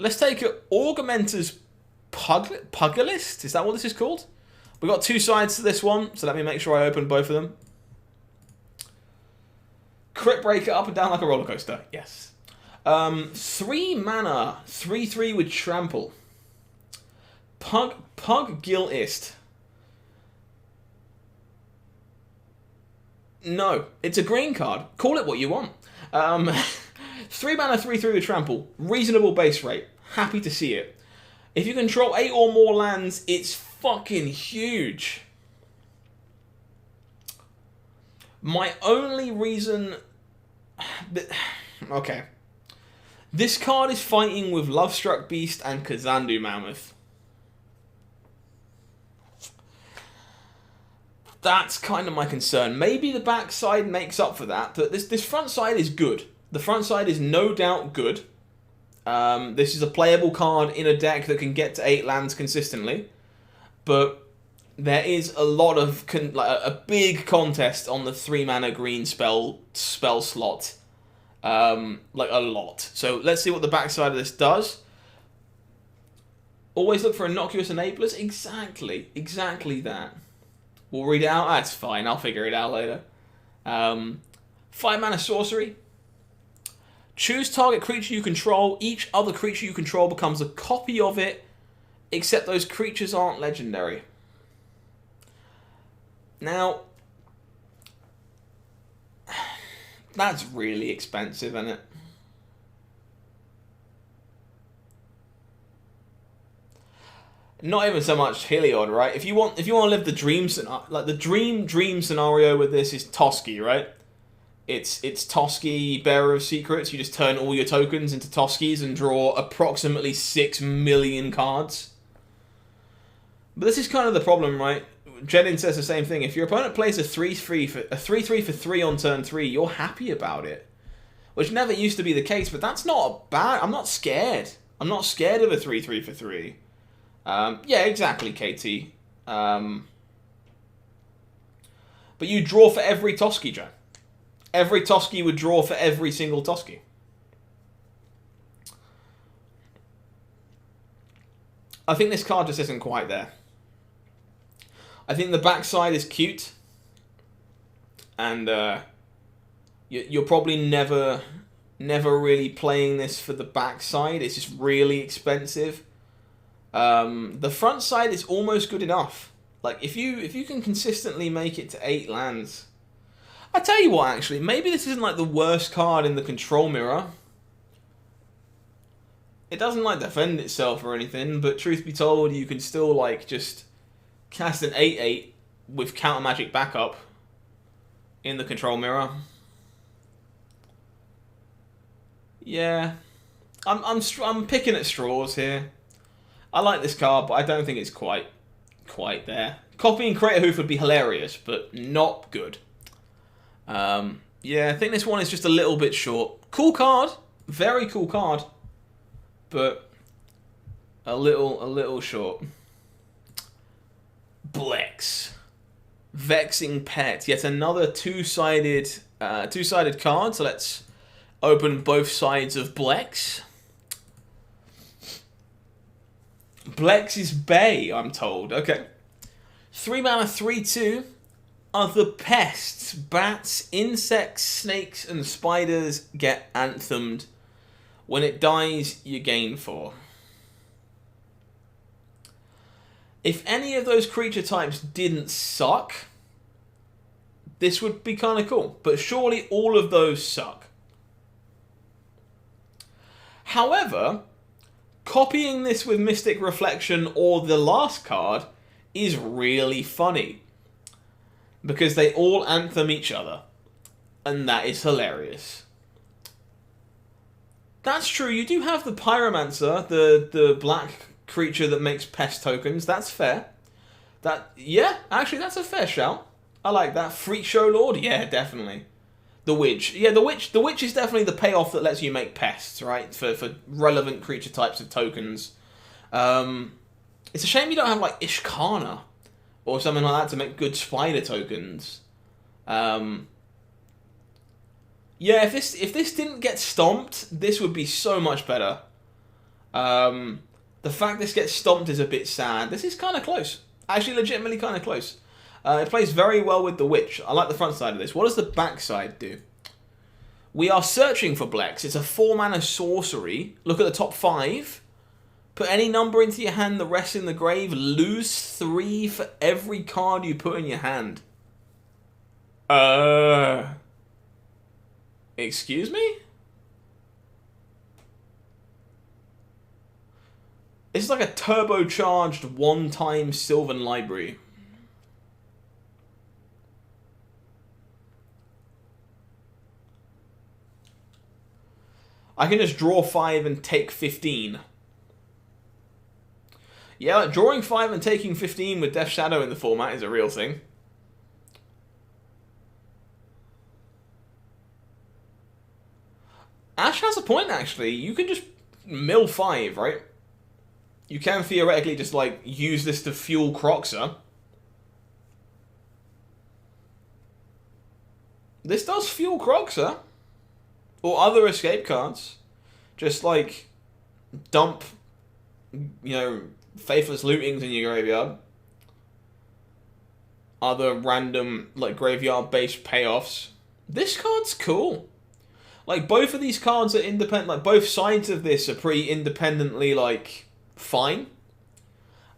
Let's take an Augmenter's Pugilist. Is that what this is called? We've got two sides to this one, so let me make sure I open both of them. Crit Breaker up and down like a roller coaster. Yes. 3 mana, 3/3 with Trample. Pugilist. No, it's a green card. Call it what you want. 3 mana, 3/3 with Trample. Reasonable base rate. Happy to see it. If you control 8 or more lands, it's fucking huge. My only reason... Okay. This card is fighting with Lovestruck Beast and Kazandu Mammoth. That's kind of my concern. Maybe the backside makes up for that, but this front side is good. The front side is no doubt good. This is a playable card in a deck that can get to 8 lands consistently, but there is a lot of a big contest on the 3 mana green spell slot, like a lot. So let's see what the backside of this does. Always look for innocuous enablers. Exactly that. We'll read it out. That's fine. I'll figure it out later. 5 mana sorcery. Choose target creature you control. Each other creature you control becomes a copy of it, except those creatures aren't legendary. Now, that's really expensive, isn't it? Not even so much Heliod, right? If you want to live the dream scenario, like the dream scenario with this is Toski, right? It's Toski, Bearer of Secrets. You just turn all your tokens into Toskis and draw approximately 6 million cards. But this is kind of the problem, right? Jedin says the same thing. If your opponent plays a 3/3 for 3 on turn 3, you're happy about it. Which never used to be the case, but that's not bad. I'm not scared. I'm not scared of a 3/3 for 3. Yeah, exactly, KT. But you draw for every Toski, Joe. Every Toski would draw for every single Toski. I think this card just isn't quite there. I think the backside is cute. And you're probably never really playing this for the backside. It's just really expensive. The front side is almost good enough. Like, if you can consistently make it to 8 lands... I tell you what, actually, maybe this isn't like the worst card in the control mirror. It doesn't like defend itself or anything, but truth be told, you can still like just cast an 8/8 with counter magic backup in the control mirror. Yeah, I'm picking at straws here. I like this card, but I don't think it's quite there. Copying Crater Hoof would be hilarious, but not good. Yeah, I think this one is just a little bit short. Cool card, very cool card, but a little short. Blex, Vexing Pet, yet another two-sided card. So let's open both sides of Blex. Blex is Bay, I'm told. Okay. 3 mana, 3/2. Other pests, bats, insects, snakes, and spiders get anthemed. When it dies, you gain 4. If any of those creature types didn't suck, this would be kind of cool. But surely all of those suck. However, copying this with Mystic Reflection or the last card is really funny. Because they all anthem each other. And that is hilarious. That's true, you do have the Pyromancer, the black creature that makes pest tokens. That's fair. Yeah, actually that's a fair shout. I like that. Freak Show Lord? Yeah, definitely. The Witch. Yeah, the Witch is definitely the payoff that lets you make pests, right? For relevant creature types of tokens. It's a shame you don't have like Ishkana or something like that to make good spider tokens. Yeah, if this didn't get stomped, this would be so much better. The fact this gets stomped is a bit sad. This is kind of close. Actually, legitimately kind of close. It plays very well with the Witch. I like the front side of this. What does the back side do? We are searching for Blex. It's a 4-mana sorcery. Look at the top 5. Put any number into your hand, the rest in the grave. Lose 3 for every card you put in your hand. Excuse me? It's like a turbocharged one-time Sylvan Library. I can just draw 5 and take 15. Yeah, like drawing 5 and taking 15 with Death Shadow in the format is a real thing. Ash has a point, actually. You can just mill 5, right? You can theoretically just, like, use this to fuel Croxer. This does fuel Croxer. Or other escape cards. Just, like, dump, you know, Faithless Lootings in your graveyard. Other random, like, graveyard-based payoffs. This card's cool. Like, both of these cards are independent. Like, both sides of this are pretty independently, like, fine.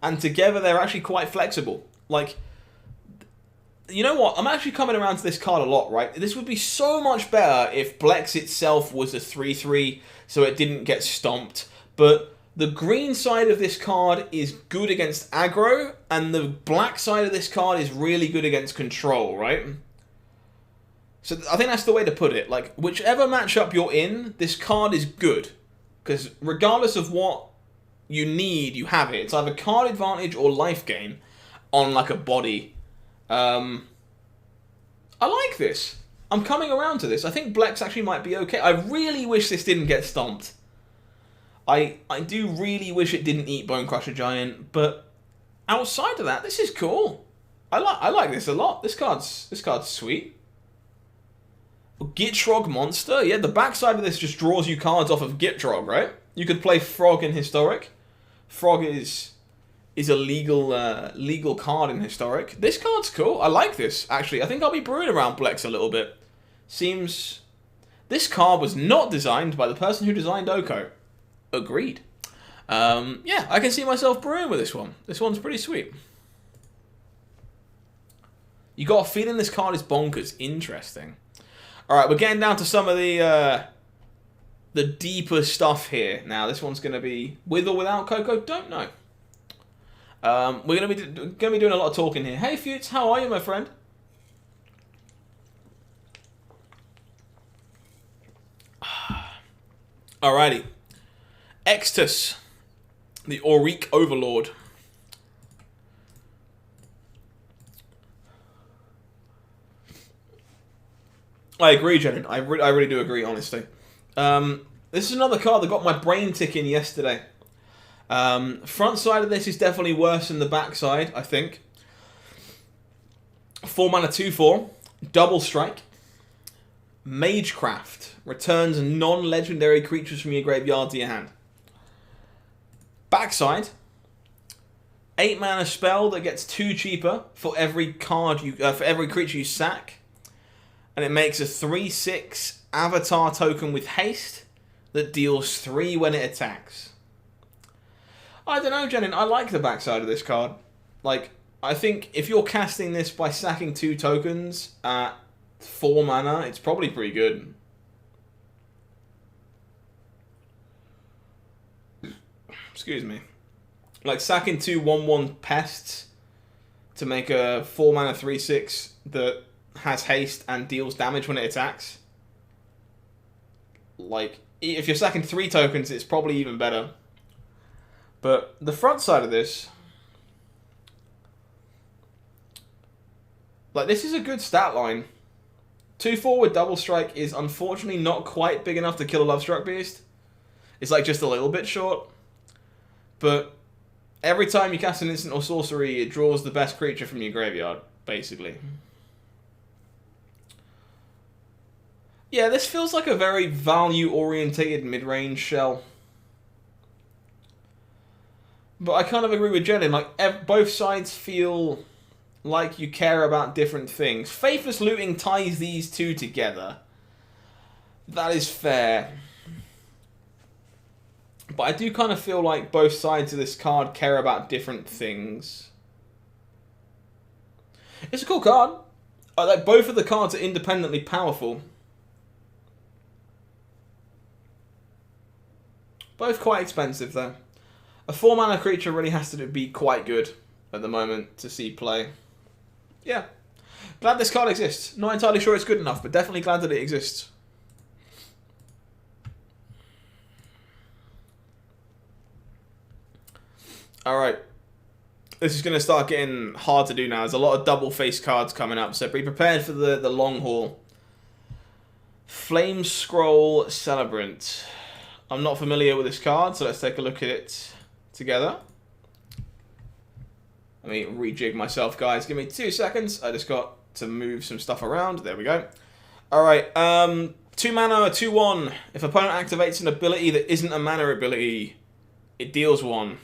And together, they're actually quite flexible. Like, you know what? I'm actually coming around to this card a lot, right? This would be so much better if Blex itself was a 3/3, so it didn't get stomped. But the green side of this card is good against aggro, and the black side of this card is really good against control, right? So I think that's the way to put it. Like, whichever matchup you're in, this card is good. Because regardless of what you need, you have it. It's either card advantage or life gain on, like, a body. I like this. I'm coming around to this. I think Blex actually might be okay. I really wish this didn't get stomped. I do really wish it didn't eat Bonecrusher Giant, but outside of that, this is cool. I like this a lot. This card's sweet. Gitrog Monster? Yeah, the backside of this just draws you cards off of Gitrog, right? You could play Frog in Historic. Frog is a legal card in Historic. This card's cool. I like this, actually. I think I'll be brewing around Blex a little bit. Seems... This card was not designed by the person who designed Oko. Agreed. Yeah, I can see myself brewing with this one. This one's pretty sweet. You got a feeling this card is bonkers. Interesting. Alright, we're getting down to some of the deeper stuff here. Now, this one's going to be with or without Coco? Don't know. We're going to be doing a lot of talking here. Hey, Futes, how are you, my friend? Alrighty. Extus, the Auric Overlord. I agree, Jen. I really do agree, honestly. This is another card that got my brain ticking yesterday. Front side of this is definitely worse than the back side, I think. 4 mana 2/4, double strike. Magecraft returns non-legendary creatures from your graveyard to your hand. Backside, 8 mana spell that gets 2 cheaper for every card for every creature you sack. And it makes a 3/6 avatar token with haste that deals 3 when it attacks. I don't know, Jenin. I like the backside of this card. Like, I think if you're casting this by sacking 2 tokens at 4 mana, it's probably pretty good. Excuse me. Like, sacking 2 1/1 pests to make a 4 mana 3/6 that has haste and deals damage when it attacks. Like, if you're sacking 3 tokens, it's probably even better. But the front side of this, like, this is a good stat line. 2/4 with double strike is unfortunately not quite big enough to kill a Lovestruck Beast. It's like just a little bit short. But every time you cast an instant or sorcery, it draws the best creature from your graveyard, basically. Yeah, this feels like a very value-orientated mid-range shell. But I kind of agree with Jenin. Like, both sides feel like you care about different things. Faithless Looting ties these two together. That is fair. But I do kind of feel like both sides of this card care about different things. It's a cool card. Like, both of the cards are independently powerful. Both quite expensive, though. A 4-mana creature really has to be quite good at the moment to see play. Yeah. Glad this card exists. Not entirely sure it's good enough, but definitely glad that it exists. Alright. This is going to start getting hard to do now. There's a lot of double-face cards coming up, so be prepared for the long haul. Flame Scroll Celebrant. I'm not familiar with this card, so let's take a look at it together. Let me rejig myself, guys. Give me 2 seconds. I just got to move some stuff around. There we go. Alright, 2 mana, 2/1. If opponent activates an ability that isn't a mana ability, it deals 1.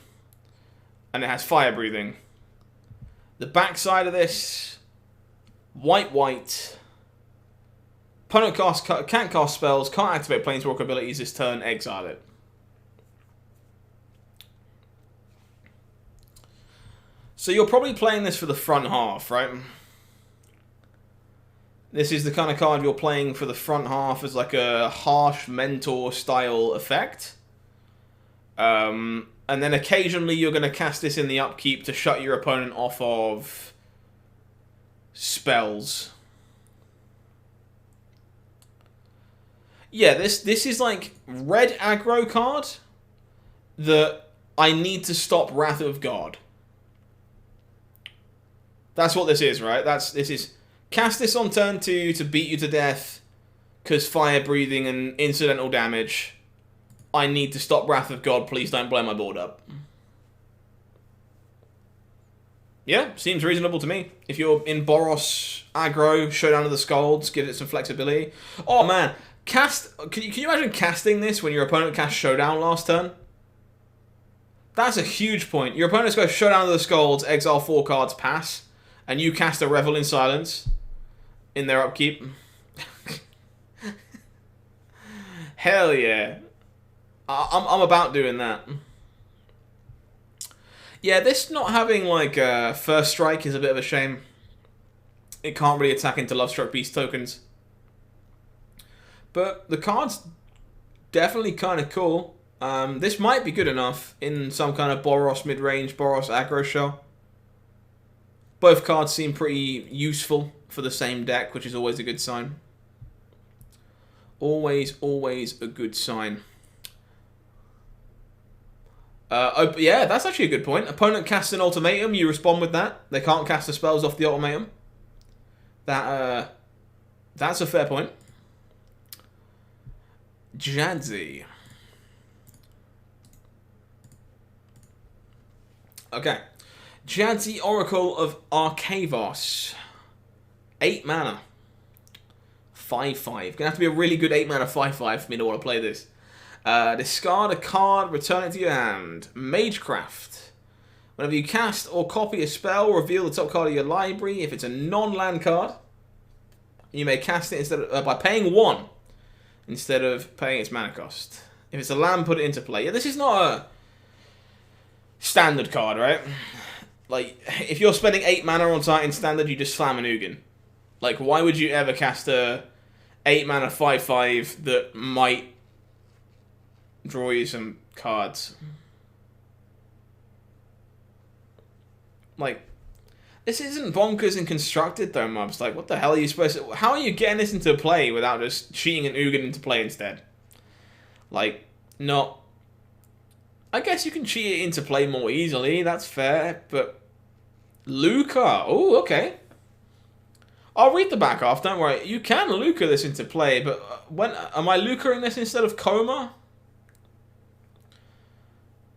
And it has fire breathing. The backside of this, white. Opponent can't cast spells, can't activate Planeswalker abilities this turn, exile it. So you're probably playing this for the front half, right? This is the kind of card you're playing for the front half as like a harsh mentor style effect. And then occasionally you're going to cast this in the upkeep to shut your opponent off of spells. Yeah, this is like red aggro card that I need to stop Wrath of God. That's what this is, right? This is cast this on turn 2 to beat you to death because fire breathing and incidental damage. I need to stop Wrath of God. Please don't blow my board up. Yeah, seems reasonable to me. If you're in Boros aggro, Showdown of the Skalds, give it some flexibility. Oh man, can you imagine casting this when your opponent cast Showdown last turn? That's a huge point. Your opponent's got Showdown of the Skalds, exile 4 cards, pass, and you cast a Revel in Silence in their upkeep. Hell yeah. I'm about doing that. Yeah, this not having like first strike is a bit of a shame. It can't really attack into Lovestruck Beast tokens. But the card's definitely kind of cool. This might be good enough in some kind of Boros mid-range, Boros aggro shell. Both cards seem pretty useful for the same deck, which is always a good sign. Always a good sign. Yeah, that's actually a good point. Opponent casts an ultimatum, you respond with that. They can't cast the spells off the ultimatum. That's a fair point. Jadzi. Okay. Jadzi Oracle of Archavos. 8 mana. 5/5. Gonna have to be a really good 8 mana 5/5 for me to want to play this. Discard a card, return it to your hand. Magecraft. Whenever you cast or copy a spell, reveal the top card of your library. If it's a non-land card, you may cast it instead of, by paying 1 instead of paying its mana cost. If it's a land, put it into play. Yeah, this is not a standard card, right? Like, if you're spending 8 mana on Titan standard, you just slam an Ugin. Like, why would you ever cast a 8 mana 5/5 that might draw you some cards? Like, this isn't bonkers and constructed though, mobs. Like, what the hell are you supposed to... How are you getting this into play without just cheating an Ugin into play instead? Like, not... I guess you can cheat it into play more easily, that's fair, but... Luca! Oh, okay. I'll read the back half, don't worry. You can Luca this into play, but when... Am I Lucaing this instead of Coma?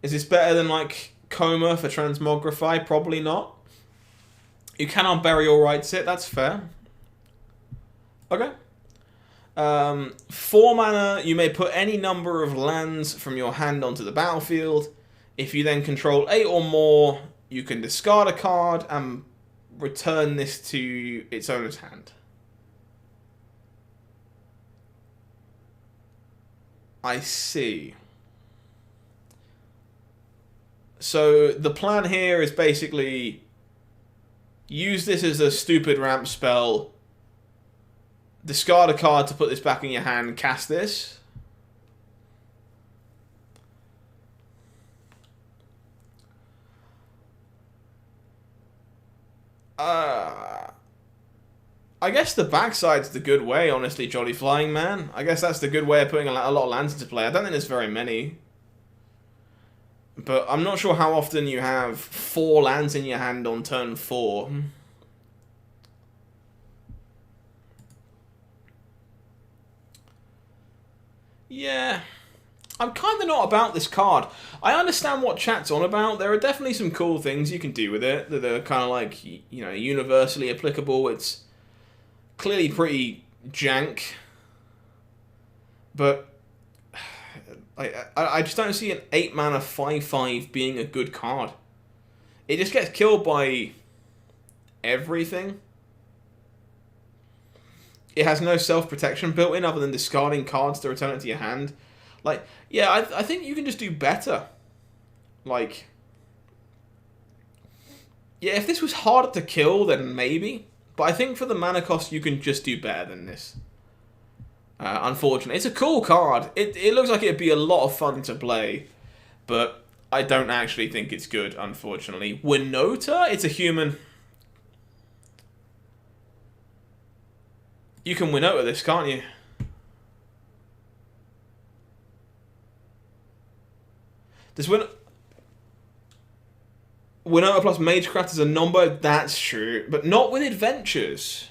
Is this better than, like, Coma for Transmogrify? Probably not. You can Unburial Rights it, that's fair. Okay. 4 mana, you may put any number of lands from your hand onto the battlefield. If you then control 8 or more, you can discard a card and return this to its owner's hand. I see. So the plan here is basically use this as a stupid ramp spell, discard a card to put this back in your hand, cast this. I guess the backside's the good way, honestly, Jolly Flying Man. I guess that's the good way of putting a lot of lands into play. I don't think there's very many. But I'm not sure how often you have 4 lands in your hand on turn 4. Yeah. I'm kind of not about this card. I understand what chat's on about. There are definitely some cool things you can do with it that are kind of like, you know, universally applicable. It's clearly pretty jank. But I just don't see an 8 mana 5/5 being a good card. It just gets killed by everything. It has no self-protection built in other than discarding cards to return it to your hand. Like, yeah, I think you can just do better. Like, yeah, if this was harder to kill, then maybe. But I think for the mana cost, you can just do better than this. Unfortunately. It's a cool card. It looks like it'd be a lot of fun to play. But I don't actually think it's good, unfortunately. Winota? It's a human. You can Winota this, can't you? Does Winota plus Magecraft as a number? That's true. But not with adventures.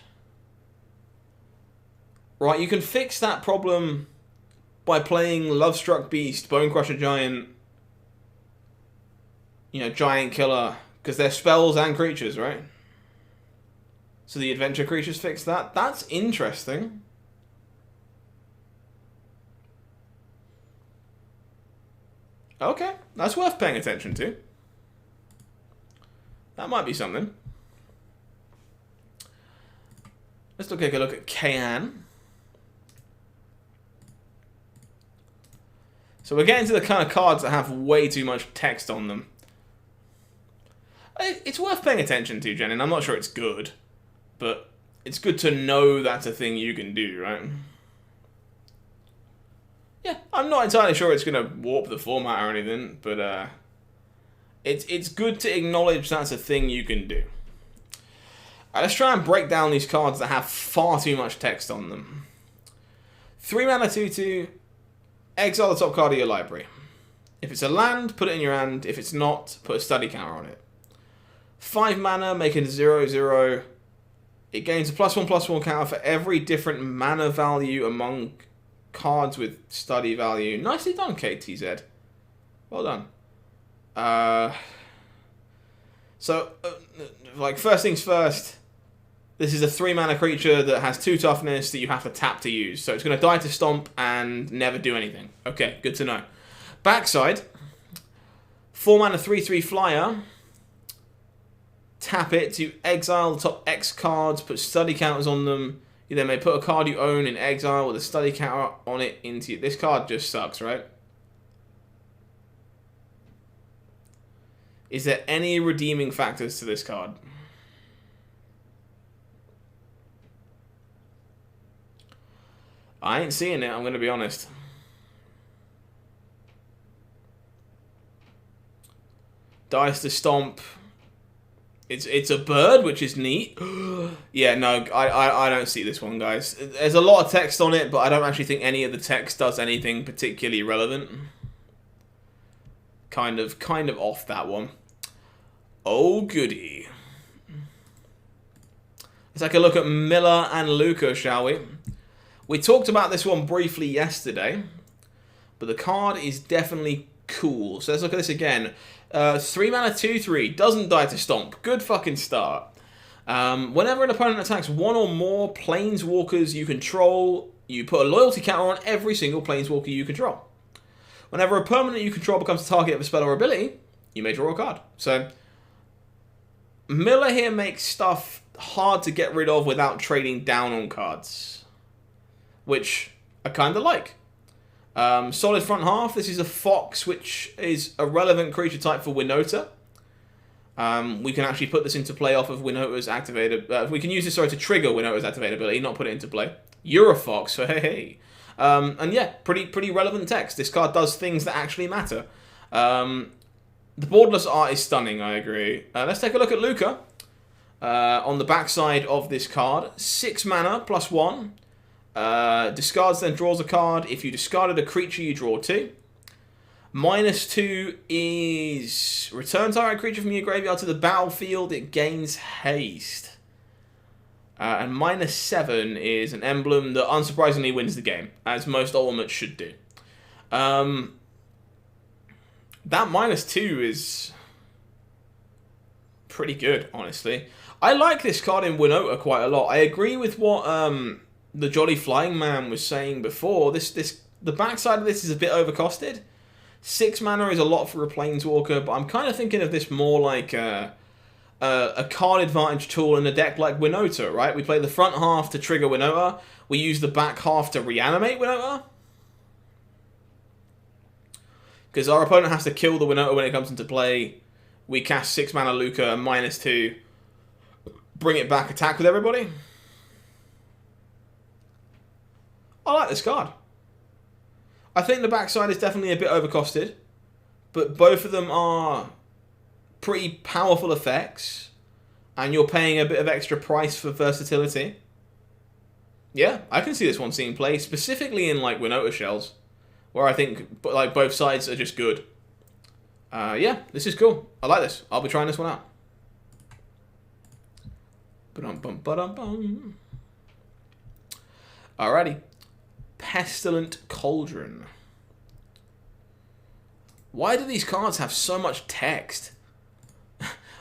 Right, you can fix that problem by playing Lovestruck Beast, Bonecrusher Giant, you know, Giant Killer, because they're spells and creatures, right? So the adventure creatures fix that? That's interesting. Okay, that's worth paying attention to. That might be something. Let's take a look at Kayan. So we're getting to the kind of cards that have way too much text on them. It's worth paying attention to, Jen, and I'm not sure it's good. But it's good to know that's a thing you can do, right? Yeah, I'm not entirely sure it's going to warp the format or anything, but it's good to acknowledge that's a thing you can do. Let's try and break down these cards that have far too much text on them. 3 mana 2/2, exile the top card of your library. If it's a land, put it in your hand. If it's not, put a study counter on it. 5 mana, make it 0/0. It gains a +1/+1 counter for every different mana value among cards with study value. Nicely done, KTZ. Well done. So, like, first things first, this is a 3 mana creature that has 2 toughness that you have to tap to use. So it's going to die to stomp and never do anything. Okay, good to know. Backside, 4 mana 3/3 flyer. Tap it to exile the top X cards, put study counters on them. You then may put a card you own in exile with a study counter on it into... This card just sucks, right? Is there any redeeming factors to this card? I ain't seeing it, I'm going to be honest. Dice to stomp. It's a bird, which is neat. Yeah, no, I don't see this one, guys. There's a lot of text on it, but I don't actually think any of the text does anything particularly relevant. Kind of off that one. Oh, goody. Let's take a look at Miller and Luca, shall we? We talked about this one briefly yesterday, but the card is definitely cool. So let's look at this again. 3 mana 2/3, doesn't die to stomp. Good fucking start. Whenever an opponent attacks 1 or more planeswalkers you control, you put a loyalty counter on every single planeswalker you control. Whenever a permanent you control becomes the target of a spell or ability, you may draw a card. So, Miller here makes stuff hard to get rid of without trading down on cards, which I kind of like. Solid front half. This is a Fox, which is a relevant creature type for Winota. We can actually put this into play off of Winota's activated... we can use this, to trigger Winota's activated ability, not put it into play. You're a Fox, so hey. And yeah, pretty relevant text. This card does things that actually matter. The borderless art is stunning, I agree. Let's take a look at Luca. On the backside of this card, 6 mana, +1. Discards, then draws a card. If you discarded a creature, you draw 2. -2 is return target creature from your graveyard to the battlefield. It gains haste. And -7 is an emblem that unsurprisingly wins the game, as most ultimates should do. That -2 is pretty good, honestly. I like this card in Winota quite a lot. I agree with what the Jolly Flying Man was saying before. The backside of this is a bit overcosted. 6 mana is a lot for a Planeswalker, but I'm kind of thinking of this more like a card advantage tool in a deck like Winota, right? We play the front half to trigger Winota. We use the back half to reanimate Winota. Because our opponent has to kill the Winota when it comes into play. We cast 6 mana Luca and -2. Bring it back, attack with everybody. I like this card. I think the backside is definitely a bit overcosted, but both of them are pretty powerful effects, and you're paying a bit of extra price for versatility. Yeah, I can see this one seeing play, specifically in like Winota shells, where I think like both sides are just good. Yeah, this is cool. I like this. I'll be trying this one out. Ba-dum-bum-ba-dum-bum. Alrighty. Pestilent Cauldron. Why do these cards have so much text?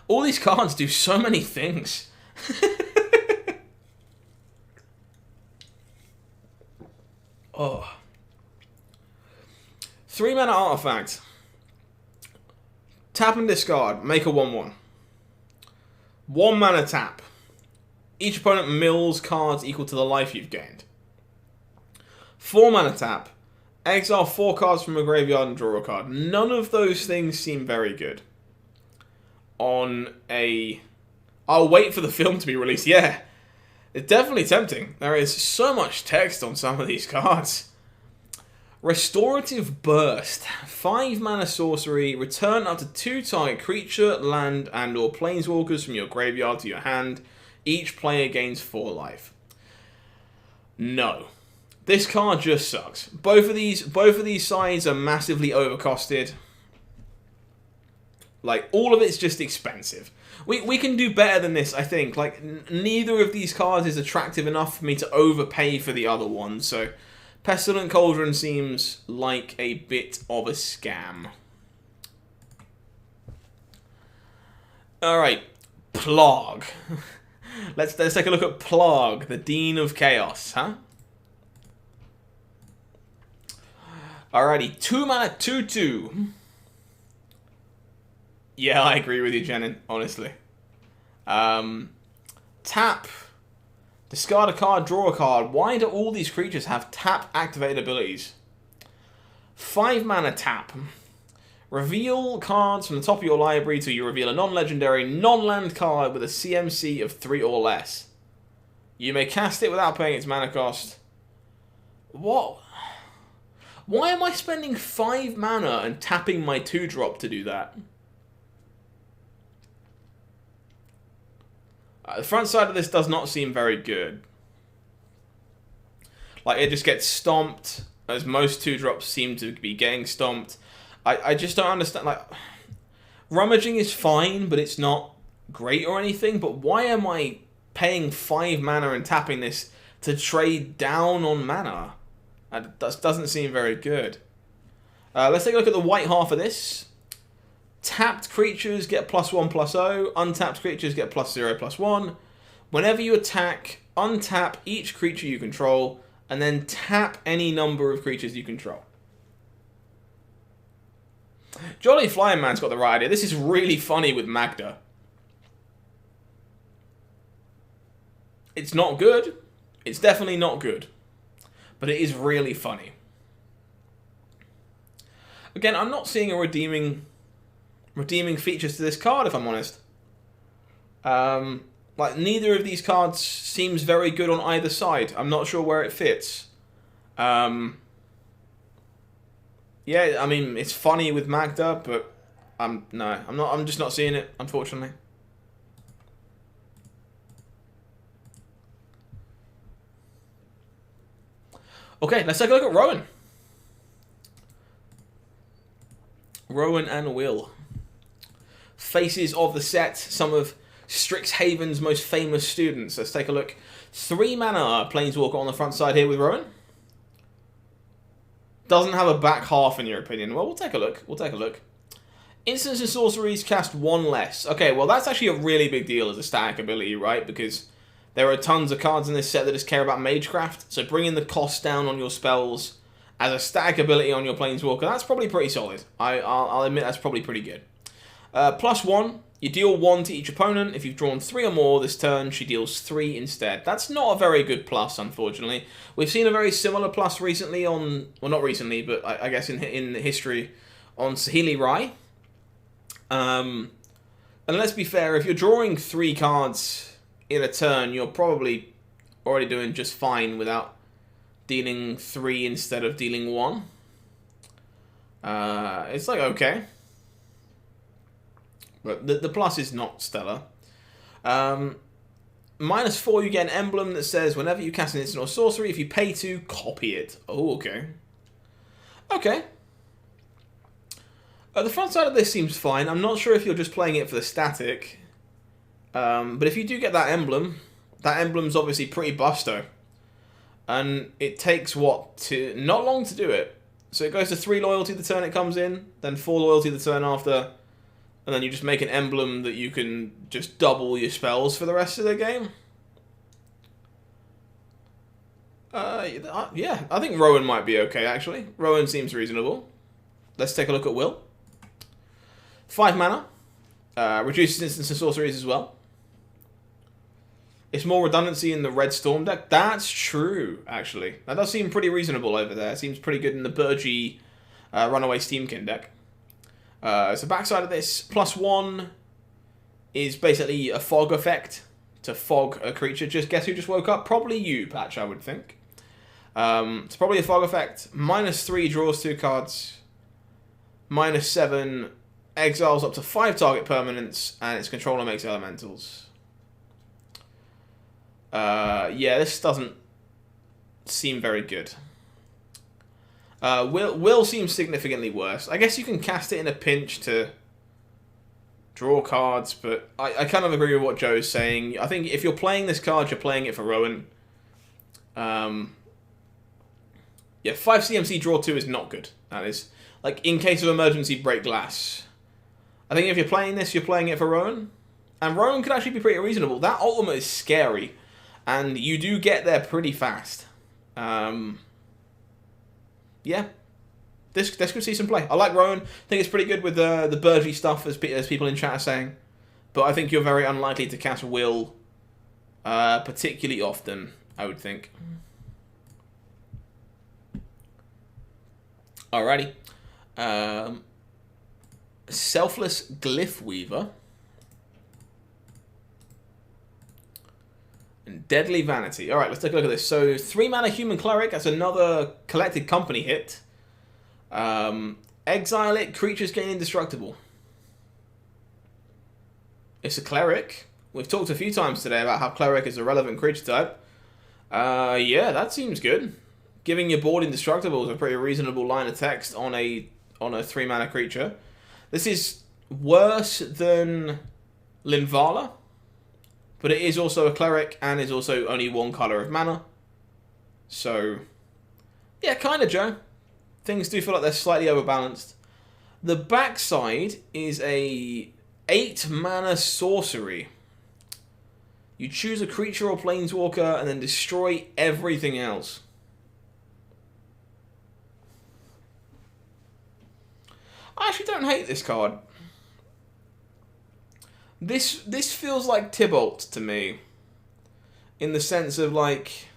All these cards do so many things. Oh. 3 mana artifact. Tap and discard. Make a 1/1. 1 mana tap. Each opponent mills cards equal to the life you've gained. 4 mana tap. Exile 4 cards from a graveyard and draw a card. None of those things seem very good. On a... I'll wait for the film to be released. Yeah. It's definitely tempting. There is so much text on some of these cards. Restorative Burst. 5 mana sorcery. Return up to 2 target creature, land, and or planeswalkers from your graveyard to your hand. Each player gains 4 life. No. This card just sucks. Both of these sides are massively overcosted. Like, all of it's just expensive. We can do better than this, I think. Like, neither of these cards is attractive enough for me to overpay for the other one. So, Pestilent Cauldron seems like a bit of a scam. Alright. Plague. Let's take a look at Plague, the Dean of Chaos, huh? Alrighty, 2 mana, 2/2. Yeah, I agree with you, Jenin, honestly. Tap. Discard a card, draw a card. Why do all these creatures have tap activated abilities? 5 mana tap. Reveal cards from the top of your library till you reveal a non-legendary, non-land card with a CMC of 3 or less. You may cast it without paying its mana cost. What? Why am I spending 5 mana and tapping my 2-drop to do that? The front side of this does not seem very good. Like, it just gets stomped, as most 2-drops seem to be getting stomped. I just don't understand. Like, rummaging is fine, but it's not great or anything. But why am I paying 5 mana and tapping this to trade down on mana? That doesn't seem very good. Let's take a look at the white half of this. Tapped creatures get +1/+0. Untapped creatures get +0/+1. Whenever you attack, untap each creature you control, and then tap any number of creatures you control. Jolly Flying Man's got the right idea. This is really funny with Magda. It's not good. It's definitely not good. But it is really funny. Again, I'm not seeing a redeeming features to this card, if I'm honest. Like, neither of these cards seems very good on either side. I'm not sure where it fits. Yeah, I mean, it's funny with Magda, but I'm just not seeing it, unfortunately. Okay, let's take a look at Rowan. Rowan and Will. Faces of the set, some of Strixhaven's most famous students. Let's take a look. 3 mana Planeswalker on the front side here with Rowan. Doesn't have a back half in your opinion. Well, we'll take a look. We'll take a look. Instants and sorceries cast 1 less. Okay, well that's actually a really big deal as a static ability, right? Because there are tons of cards in this set that just care about Magecraft. So bringing the cost down on your spells as a static ability on your Planeswalker, that's probably pretty solid. I'll admit that's probably pretty good. +1, you deal 1 to each opponent. If you've drawn 3 or more this turn, she deals 3 instead. That's not a very good plus, unfortunately. We've seen a very similar plus recently on... Well, not recently, but I guess in history on Saheeli Rai. And let's be fair, if you're drawing 3 cards in a turn, you're probably already doing just fine without dealing 3 instead of dealing 1. It's like, okay. But the plus is not stellar. -4, you get an emblem that says whenever you cast an instant or sorcery, if you pay 2, copy it. Oh, okay. Okay. The front side of this seems fine. I'm not sure if you're just playing it for the static. But if you do get that emblem's obviously pretty busto. And it takes, not long to do it. So it goes to 3 loyalty the turn it comes in, then 4 loyalty the turn after, and then you just make an emblem that you can just double your spells for the rest of the game. Yeah, I think Rowan might be okay, actually. Rowan seems reasonable. Let's take a look at Will. 5 mana. Reduces instants and sorceries as well. It's more redundancy in the Red Storm deck. That's true, actually. That does seem pretty reasonable over there. It seems pretty good in the Burgee Runaway Steamkin deck. So backside of this, +1 is basically a fog effect to fog a creature. Just guess who just woke up? Probably you, Patch, I would think. It's probably a fog effect. -3 draws 2 cards. -7 exiles up to 5 target permanents, and its controller makes elementals. Yeah, this doesn't seem very good. Will seems significantly worse. I guess you can cast it in a pinch to draw cards, but I kind of agree with what Joe's saying. I think if you're playing this card, you're playing it for Rowan. Yeah, 5 CMC draw 2 is not good. That is, like, in case of emergency, break glass. I think if you're playing this, you're playing it for Rowan. And Rowan could actually be pretty reasonable. That ultimate is scary. And you do get there pretty fast. Yeah. This could see some play. I like Rowan. I think it's pretty good with the Burgee stuff, as people in chat are saying. But I think you're very unlikely to cast Will particularly often, I would think. Alrighty. Selfless Glyph Weaver. And Deadly Vanity. Alright, let's take a look at this. So, 3 mana Human Cleric. That's another Collected Company hit. Exile it. Creatures gain indestructible. It's a Cleric. We've talked a few times today about how Cleric is a relevant creature type. Yeah, that seems good. Giving your board indestructible is a pretty reasonable line of text on a 3 mana creature. This is worse than Linvala, but it is also a Cleric and is also only 1 color of mana. So, yeah, kind of, Joe. Things do feel like they're slightly overbalanced. The backside is a 8 mana sorcery. You choose a creature or planeswalker and then destroy everything else. I actually don't hate this card. This feels like Tybalt to me. In the sense of, like,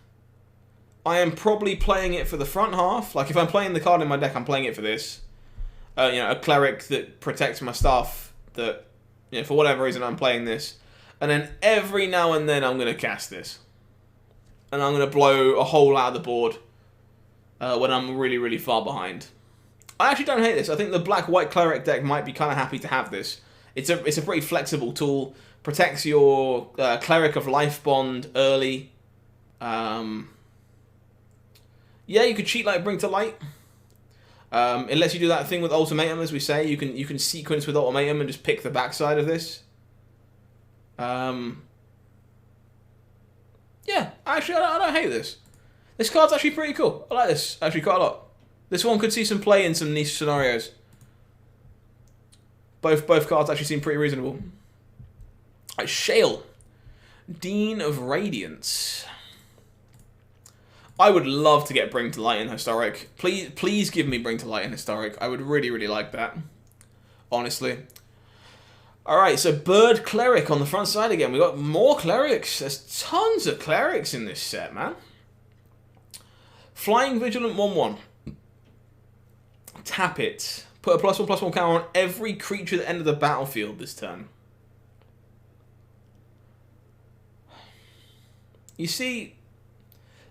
I am probably playing it for the front half. Like, if I'm playing the card in my deck, I'm playing it for this. You know, a Cleric that protects my stuff, that, you know, for whatever reason I'm playing this. And then every now and then I'm going to cast this. And I'm going to blow a hole out of the board when I'm really, really far behind. I actually don't hate this. I think the black-white Cleric deck might be kind of happy to have this. It's a pretty flexible tool. Protects your Cleric of Life Bond early. Yeah, you could cheat like Bring to Light. It lets you do that thing with Ultimatum, as we say. You can sequence with Ultimatum and just pick the backside of this. Yeah, actually, I don't hate this. This card's actually pretty cool. I like this actually quite a lot. This one could see some play in some niche scenarios. Both cards actually seem pretty reasonable. Right, Shale. Dean of Radiance. I would love to get Bring to Light in Historic. Please give me Bring to Light in Historic. I would really, really like that. Honestly. Alright, so Bird Cleric on the front side again. We got more Clerics. There's tons of Clerics in this set, man. Flying Vigilant 1/1. Tap it. Put a +1/+1 counter on every creature at the end of the battlefield this turn. You see,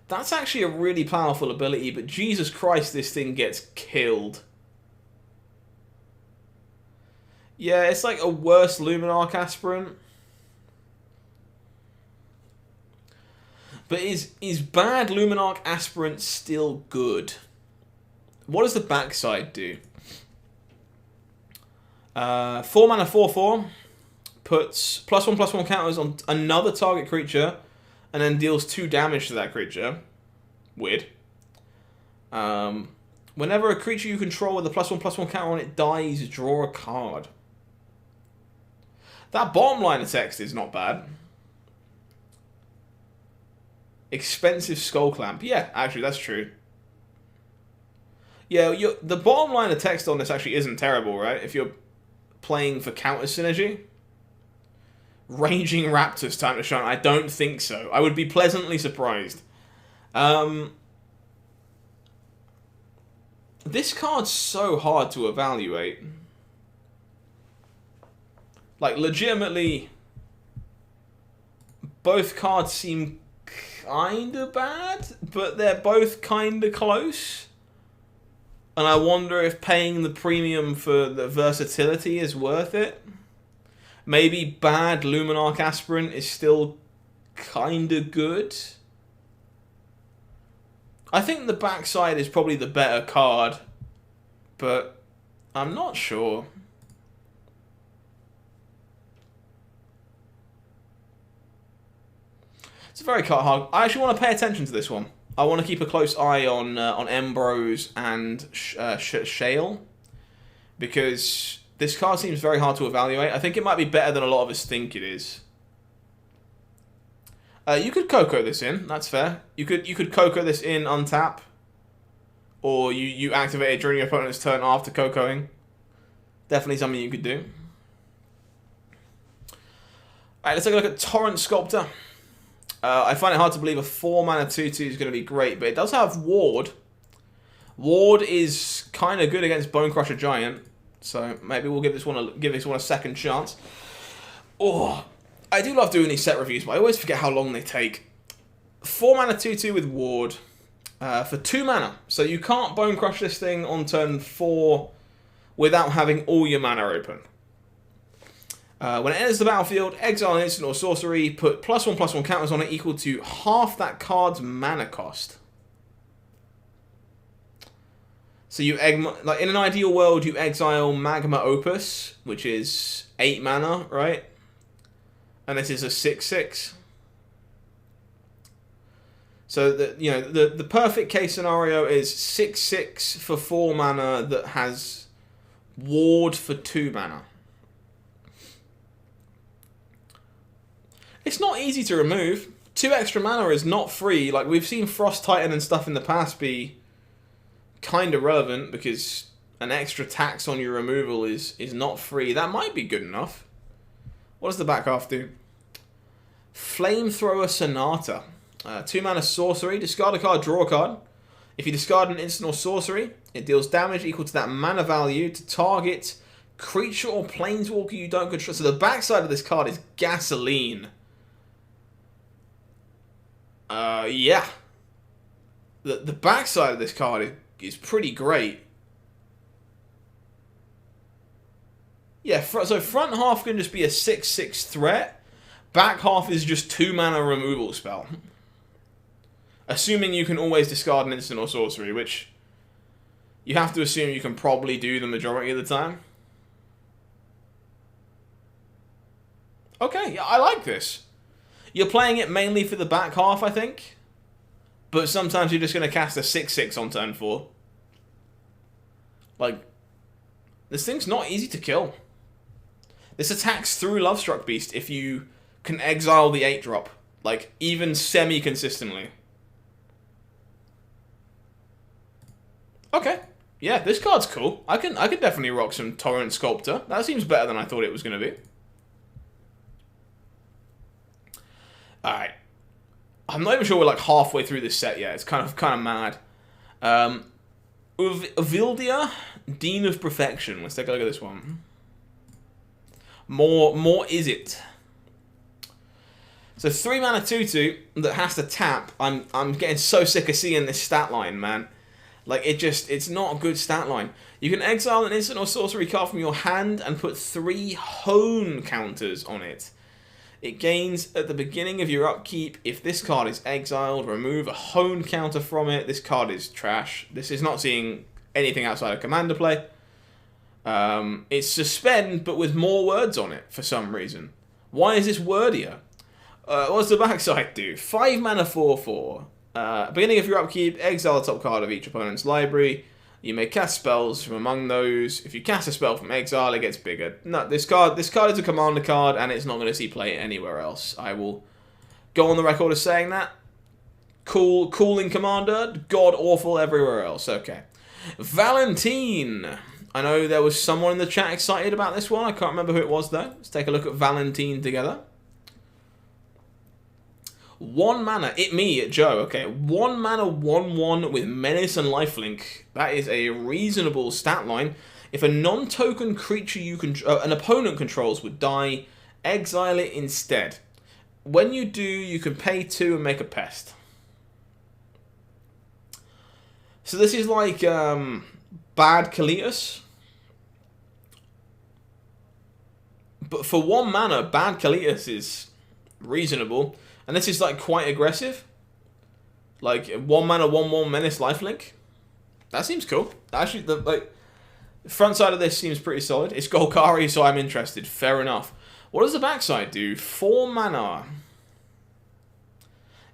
that's actually a really powerful ability, but Jesus Christ, this thing gets killed. Yeah, it's like a worse Luminarch Aspirant. But is bad Luminarch Aspirant still good? What does the backside do? 4 mana 4/4 puts +1/+1 counters on another target creature and then deals 2 damage to that creature. Weird. Whenever a creature you control with a +1/+1 counter on it dies, draw a card. That bottom line of text is not bad. Expensive Skull Clamp. Yeah, actually, that's true. Yeah, the bottom line of text on this actually isn't terrible, right? If you're playing for counter synergy. Raging Raptors, time to shine. I don't think so. I would be pleasantly surprised. This card's so hard to evaluate. Like, legitimately, both cards seem kinda bad, but they're both kinda close. And I wonder if paying the premium for the versatility is worth it. Maybe bad Luminarch Aspirant is still kinda good. I think the backside is probably the better card, but I'm not sure. It's a very card hard. I actually want to pay attention to this one. I want to keep a close eye on Embrose and Shale, because this card seems very hard to evaluate. I think it might be better than a lot of us think it is. You could Coco this in. That's fair. You could Coco this in, untap, or you activate it during your opponent's turn after Cocoing. Definitely something you could do. Alright, let's take a look at Torrance Sculptor. I find it hard to believe a 4 mana 2/2 is going to be great, but it does have Ward. Ward is kind of good against Bonecrusher Giant, so maybe we'll give this one a second chance. Oh, I do love doing these set reviews, but I always forget how long they take. 4 mana 2/2 with Ward for 2 mana, so you can't Bonecrush this thing on turn 4 without having all your mana open. When it enters the battlefield, exile an instant or sorcery, put +1/+1 counters on it equal to half that card's mana cost. So like in an ideal world, you exile Magma Opus, which is 8 mana, right? And this is a 6/6. So the perfect case scenario is 6/6 for 4 mana that has Ward for 2 mana. It's not easy to remove. 2 extra mana is not free. Like, we've seen Frost Titan and stuff in the past be kind of relevant because an extra tax on your removal is not free. That might be good enough. What does the back half do? Flamethrower Sonata. 2 mana sorcery. Discard a card, draw a card. If you discard an instant or sorcery, it deals damage equal to that mana value to target creature or planeswalker you don't control. So the backside of this card is gasoline. Yeah. The backside of this card is pretty great. Yeah, so front half can just be a 6/6 threat. Back half is just 2 mana removal spell. Assuming you can always discard an instant or sorcery, which you have to assume you can probably do the majority of the time. Okay, yeah, I like this. You're playing it mainly for the back half, I think. But sometimes you're just going to cast a 6/6 on turn 4. Like, this thing's not easy to kill. This attacks through Lovestruck Beast if you can exile the 8-drop. Like, even semi-consistently. Okay. Yeah, this card's cool. I could definitely rock some Torrance Sculptor. That seems better than I thought it was going to be. Alright. I'm not even sure we're like halfway through this set yet. It's kind of mad. Avildia, Dean of Perfection. Let's take a look at this one. More is it? So 3 mana 2/2 that has to tap. I'm getting so sick of seeing this stat line, man. Like it's not a good stat line. You can exile an instant or sorcery card from your hand and put 3 hone counters on it. It gains at the beginning of your upkeep. If this card is exiled, remove a hone counter from it. This card is trash. This is not seeing anything outside of commander play. It's suspend, but with more words on it for some reason. Why is this wordier? What does the backside do? 5 mana 4/4. Beginning of your upkeep, exile the top card of each opponent's library. You may cast spells from among those. If you cast a spell from exile, it gets bigger. No, this card is a commander card, and it's not going to see play anywhere else. I will go on the record as saying that. Cool in commander, god awful everywhere else. Okay. Valentine. I know there was someone in the chat excited about this one. I can't remember who it was, though. Let's take a look at Valentine together. 1 mana, Joe. Okay, 1 mana, 1/1 with Menace and Lifelink. That is a reasonable stat line. If a non-token creature an opponent controls would die, exile it instead. When you do, you can pay 2 and make a pest. So this is like Bad Kalitas. But for 1 mana, Bad Kalitas is reasonable. And this is like quite aggressive. Like 1 mana, 1/1 Menace Lifelink. That seems cool. Actually, the front side of this seems pretty solid. It's Golgari, so I'm interested. Fair enough. What does the backside do? 4 mana.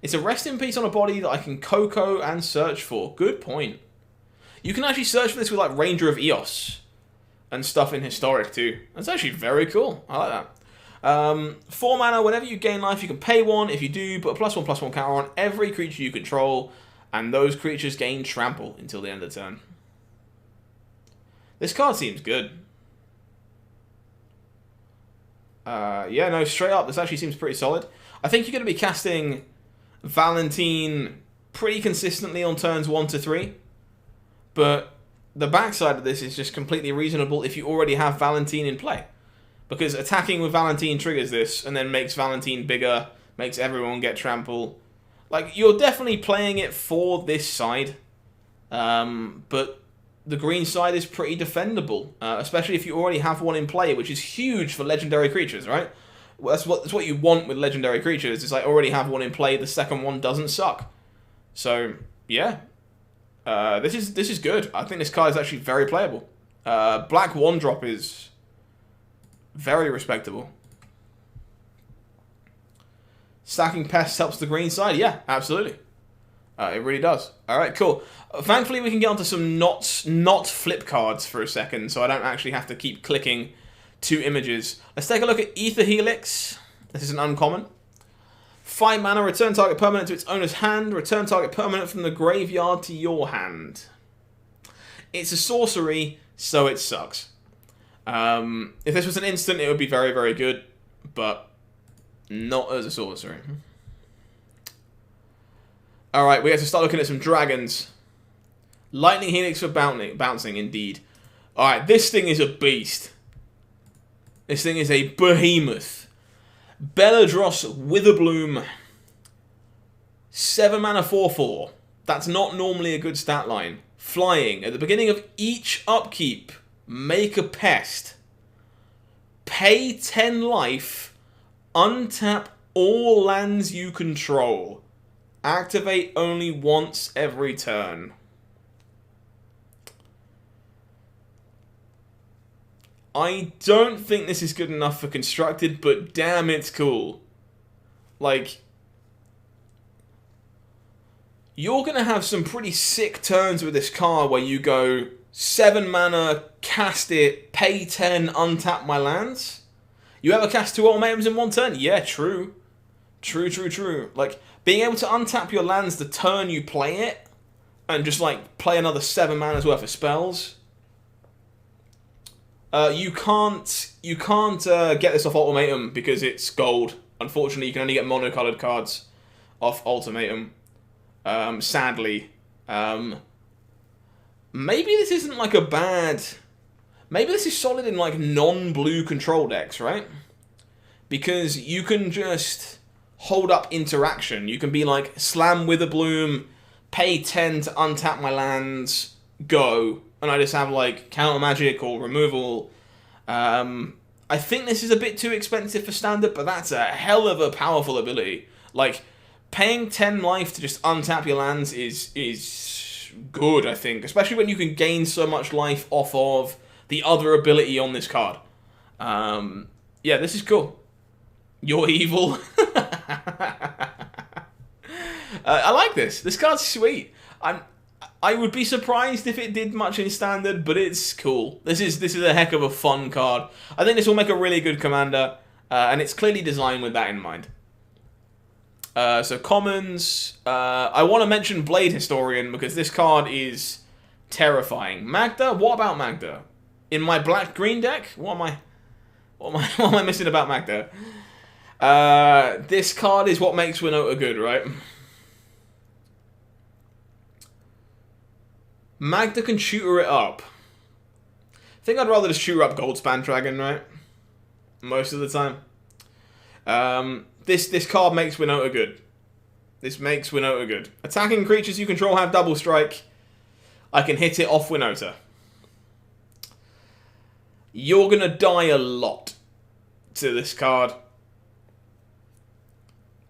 It's a rest in peace on a body that I can Coco and search for. Good point. You can actually search for this with like Ranger of Eos and stuff in Historic too. That's actually very cool. I like that. 4 mana, whenever you gain life, you can pay 1. If you do, put a +1/+1 counter on every creature you control, and those creatures gain trample until the end of the turn. This card seems good. Yeah, no, straight up, this actually seems pretty solid. I think you're going to be casting Valentine pretty consistently on turns 1 to 3, but the backside of this is just completely reasonable if you already have Valentine in play. Because attacking with Valentine triggers this, and then makes Valentine bigger, makes everyone get trample. Like, you're definitely playing it for this side. But the green side is pretty defendable. Especially if you already have one in play, which is huge for legendary creatures, right? Well, that's what you want with legendary creatures, is like, already have one in play, the second one doesn't suck. So, yeah. This is good. I think this card is actually very playable. Black 1-drop is very respectable. Stacking pests helps the green side. Yeah, absolutely. It really does. Alright, cool. Thankfully, we can get onto some not flip cards for a second, so I don't actually have to keep clicking 2 images. Let's take a look at Ether Helix. This is an uncommon. 5 mana, return target permanent to its owner's hand. Return target permanent from the graveyard to your hand. It's a sorcery. so it sucks. If this was an instant, it would be very, very good, but not as a sorcery. Alright, we have to start looking at some dragons. Lightning Helix for bouncing, indeed. Alright, this thing is a beast. This thing is a behemoth. Belladros Witherbloom. 7 mana 4/4. That's not normally a good stat line. Flying. At the beginning of each upkeep, make a pest. Pay 10 life. Untap all lands you control. Activate only once every turn. I don't think this is good enough for Constructed, but damn, it's cool. Like, you're going to have some pretty sick turns with this card where you go 7 mana, cast it, pay 10, untap my lands. You ever cast 2 ultimatums in one turn? Yeah, true. True. Like, being able to untap your lands the turn you play it, and just, like, play another 7 mana's worth of spells. You can't get this off Ultimatum because it's gold. Unfortunately, you can only get monocolored cards off Ultimatum. Sadly. Maybe this isn't like a bad... Maybe this is solid in like non-blue control decks, right? Because you can just hold up interaction. You can be like, slam Witherbloom, pay 10 to untap my lands, go. And I just have like counter magic or removal. I think this is a bit too expensive for standard, but that's a hell of a powerful ability. Like, paying 10 life to just untap your lands is good, I think. Especially when you can gain so much life off of the other ability on this card. Yeah, this is cool. You're evil. I like this. This card's sweet. I would be surprised if it did much in standard, but it's cool. This is a heck of a fun card. I think this will make a really good commander, and it's clearly designed with that in mind. So commons, I want to mention Blade Historian because this card is terrifying. Magda, what about Magda? In my black-green deck, what am I missing about Magda? This card is what makes Winota good, right? Magda can shooter it up. I think I'd rather just shooter up Goldspan Dragon, right? Most of the time. This card makes Winota good. This makes Winota good. Attacking creatures you control have double strike. I can hit it off Winota. You're gonna die a lot to this card.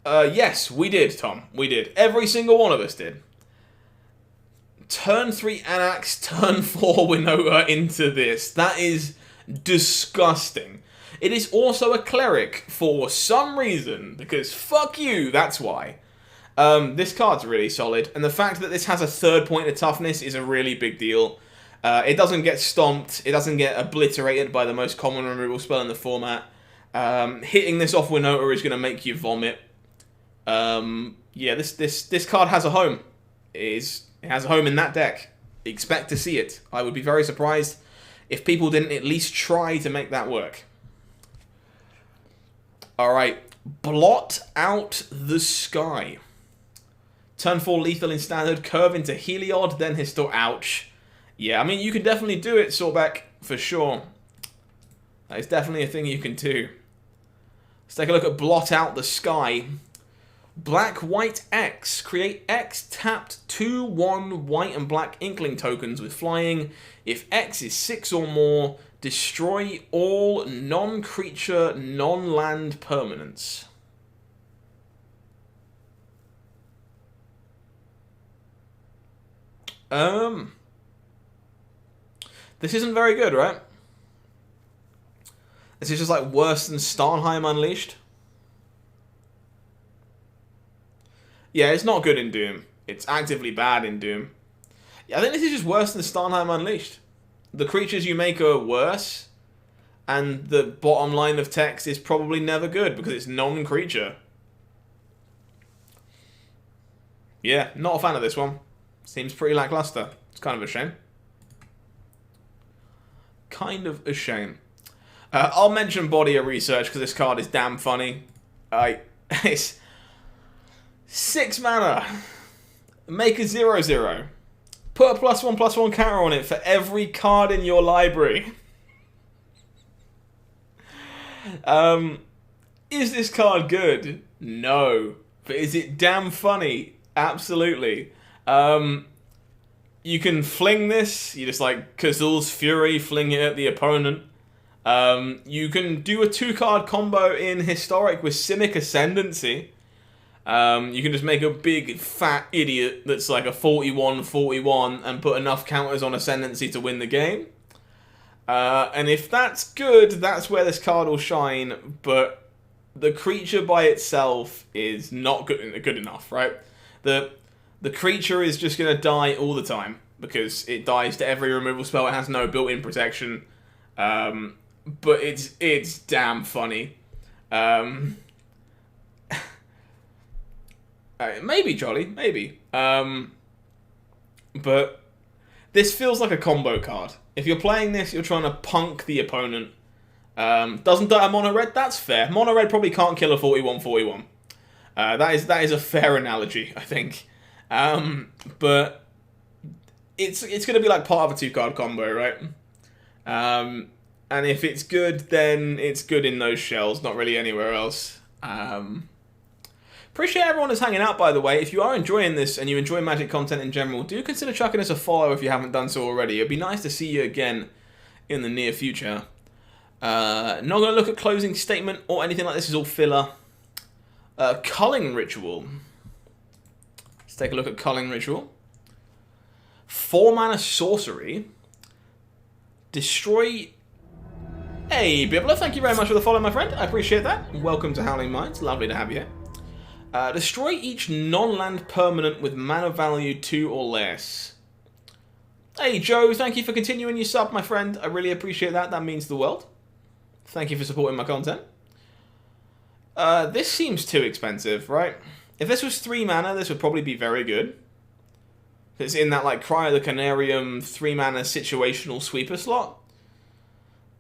Yes, we did, Tom. We did. Every single one of us did. Turn 3 Anax, turn 4 Winota into this. That is disgusting. It is also a Cleric for some reason, because fuck you, that's why. This card's really solid, and the fact that this has a 3rd point of toughness is a really big deal. It doesn't get stomped, it doesn't get obliterated by the most common removal spell in the format. Hitting this off Winota is going to make you vomit. Yeah, this card has a home. It has a home in that deck. Expect to see it. I would be very surprised if people didn't at least try to make that work. Alright, Blot Out the Sky. Turn 4 lethal in standard, curve into Heliod, then ouch. Yeah, I mean, you can definitely do it, Sorbeck, for sure. That is definitely a thing you can do. Let's take a look at Blot Out the Sky. Black, white, X. Create X tapped 2/1 white and black Inkling tokens with flying. If X is 6 or more, destroy all non-creature, non-land permanents. This isn't very good, right? This is just like worse than Starnheim Unleashed. Yeah, it's not good in Doom. It's actively bad in Doom. Yeah, I think this is just worse than Starnheim Unleashed. The creatures you make are worse, and the bottom line of text is probably never good because it's non-creature. Yeah, not a fan of this one. Seems pretty lackluster. It's kind of a shame. kind of a shame. I'll mention Body of Research because this card is damn funny. It's 6 mana. Make a 0/0. Put a +1/+1 counter on it for every card in your library. Is this card good? No. But is it damn funny? Absolutely. You can fling this. You just like Kazul's Fury, fling it at the opponent. You can do a 2-card combo in Historic with Simic Ascendancy. You can just make a big fat idiot that's like a 41/41 and put enough counters on Ascendancy to win the game. And if that's good, that's where this card will shine, but the creature by itself is not good enough, right? The creature is just going to die all the time, because it dies to every removal spell, it has no built-in protection, but it's damn funny. Maybe, Jolly, maybe. But this feels like a combo card. If you're playing this, you're trying to punk the opponent. Doesn't die a mono red? That's fair. Mono red probably can't kill a 41/41. That is a fair analogy, I think. But it's going to be like part of a 2-card combo, right? And if it's good, then it's good in those shells, not really anywhere else. Appreciate everyone who's hanging out, by the way. If you are enjoying this and you enjoy Magic content in general, do consider chucking us a follow if you haven't done so already. It'd be nice to see you again in the near future. Not going to look at closing statement or anything like this. Is all filler. Culling Ritual. Let's take a look at Culling Ritual. 4 mana sorcery. Destroy. Hey, Bibbler, thank you very much for the follow, my friend. I appreciate that. Welcome to HowlingMines. Lovely to have you here. Destroy each non-land permanent with mana value 2 or less. Hey, Joe, thank you for continuing your sub, my friend. I really appreciate that. That means the world. Thank you for supporting my content. This seems too expensive, right? If this was 3 mana, this would probably be very good. It's in that, like, Cry of the Canarium 3 mana situational sweeper slot.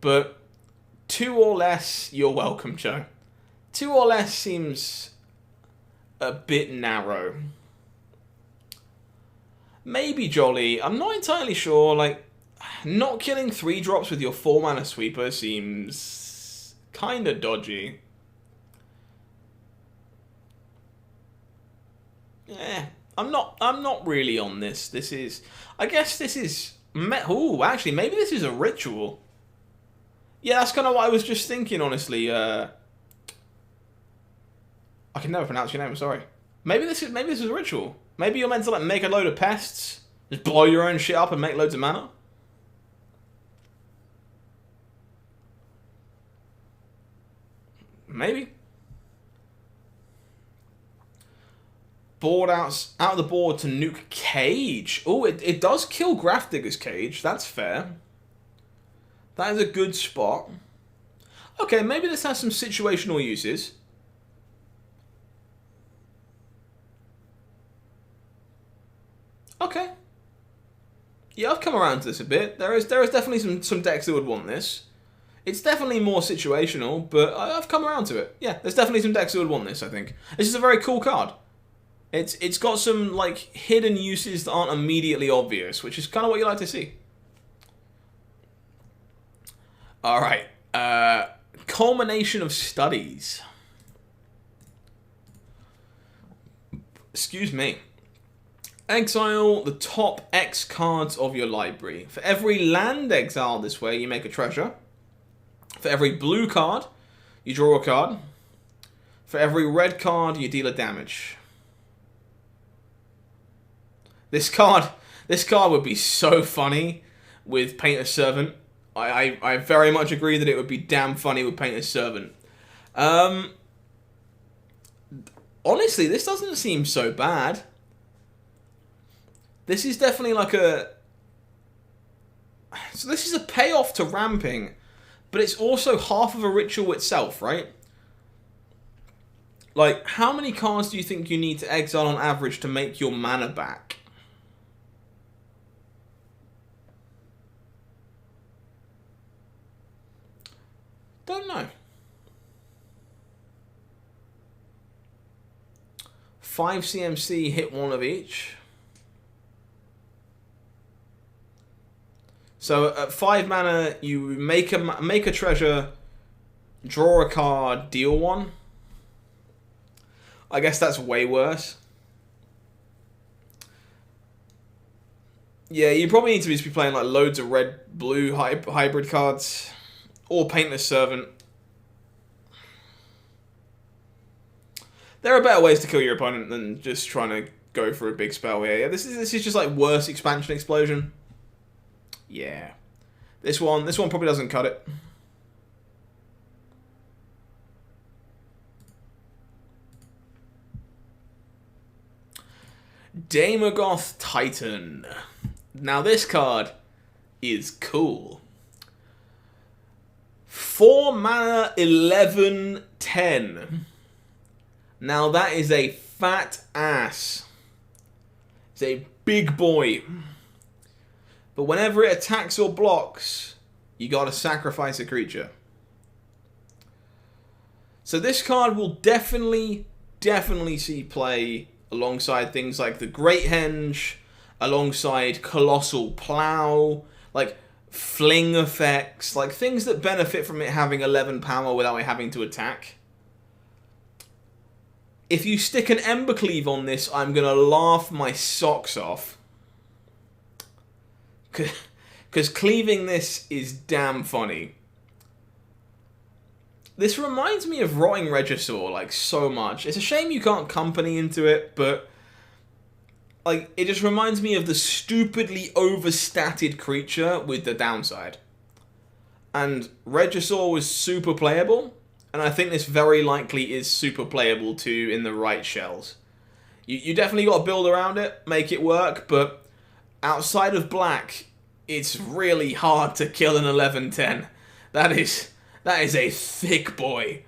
But 2 or less, you're welcome, Joe. 2 or less seems a bit narrow. Maybe Jolly. I'm not entirely sure. Like, not killing 3 drops with your 4 mana sweeper seems kind of dodgy. I'm not really on this. This is, I guess this is. Ooh, actually, maybe this is a ritual. Yeah, that's kind of what I was just thinking. Honestly, I can never pronounce your name, I'm sorry. Maybe this is a ritual. Maybe you're meant to like make a load of pests, just blow your own shit up and make loads of mana. Maybe. Board out of the board to nuke Cage. Oh, it does kill Grafdigger's Cage. That's fair. That is a good spot. Okay, maybe this has some situational uses. Okay. Yeah, I've come around to this a bit. There is definitely some decks that would want this. It's definitely more situational, but I've come around to it. Yeah, there's definitely some decks that would want this, I think. This is a very cool card. It's got some like hidden uses that aren't immediately obvious, which is kind of what you like to see. Alright. Culmination of Studies. Excuse me. Exile the top X cards of your library. For every land exiled this way, you make a treasure. For every blue card, you draw a card. For every red card, you deal a damage. This card would be so funny with Painter's Servant. I very much agree that it would be damn funny with Painter's Servant. Honestly, this doesn't seem so bad. This is definitely like a... So this is a payoff to ramping, but it's also half of a ritual itself, right? Like, how many cards do you think you need to exile on average to make your mana back? Don't know. 5 CMC, hit one of each. So at 5 mana, you make a treasure, draw a card, deal one. I guess that's way worse. Yeah, you probably need to just be playing like loads of red-blue hybrid cards. Or Paintless Servant. There are better ways to kill your opponent than just trying to go for a big spell here. Yeah, this is just like worse expansion explosion. Yeah. This one probably doesn't cut it. Demogoth Titan. Now this card is cool. 4 mana, 11/10. Now that is a fat ass. It's a big boy. But whenever it attacks or blocks, you gotta sacrifice a creature. So this card will definitely see play alongside things like the Great Henge, alongside Colossal Plow, like fling effects, like things that benefit from it having 11 power without it having to attack. If you stick an Embercleave on this, I'm gonna laugh my socks off. Because cleaving this is damn funny. This reminds me of Rotting Regisaur, like, so much. It's a shame you can't company into it, but like, it just reminds me of the stupidly overstatted creature with the downside. And Regisaur was super playable, and I think this very likely is super playable too in the right shells. You definitely got to build around it, make it work, but outside of black, it's really hard to kill an 11/10. That is a thick boy.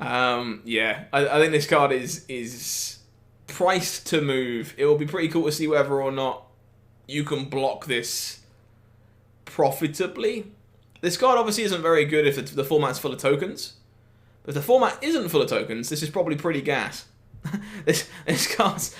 Yeah, I think this card is priced to move. It will be pretty cool to see whether or not you can block this profitably. This card obviously isn't very good if the format's full of tokens. But if the format isn't full of tokens, this is probably pretty gas. this card's...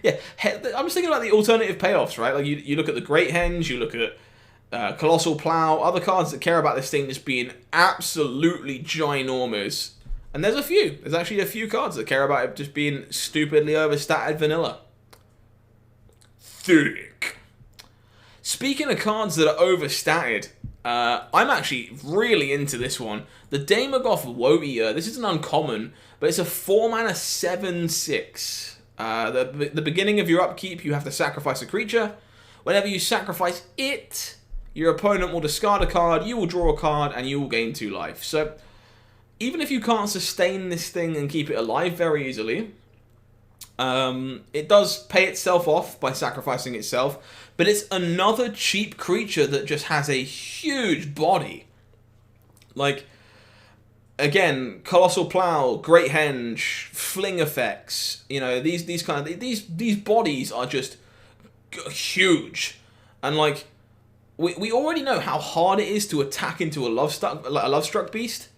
yeah, I'm just thinking about the alternative payoffs, right? Like, you look at the Great Henge, you look at Colossal Plow, other cards that care about this thing just being absolutely ginormous. And there's a few. There's actually a few cards that care about it just being stupidly overstated vanilla. Thick. Speaking of cards that are overstated, I'm actually really into this one. The Demogoth Woe Eater. This is an uncommon, but it's a 4 mana 7/6. The beginning of your upkeep, you have to sacrifice a creature. Whenever you sacrifice it, your opponent will discard a card, you will draw a card, and you will gain 2 life. So, even if you can't sustain this thing and keep it alive very easily, it does pay itself off by sacrificing itself, but it's another cheap creature that just has a huge body. Like, again, Colossal Plow, Great Henge, fling effects, you know, these bodies are just huge. And like, we already know how hard it is to attack into a Lovestruck beast.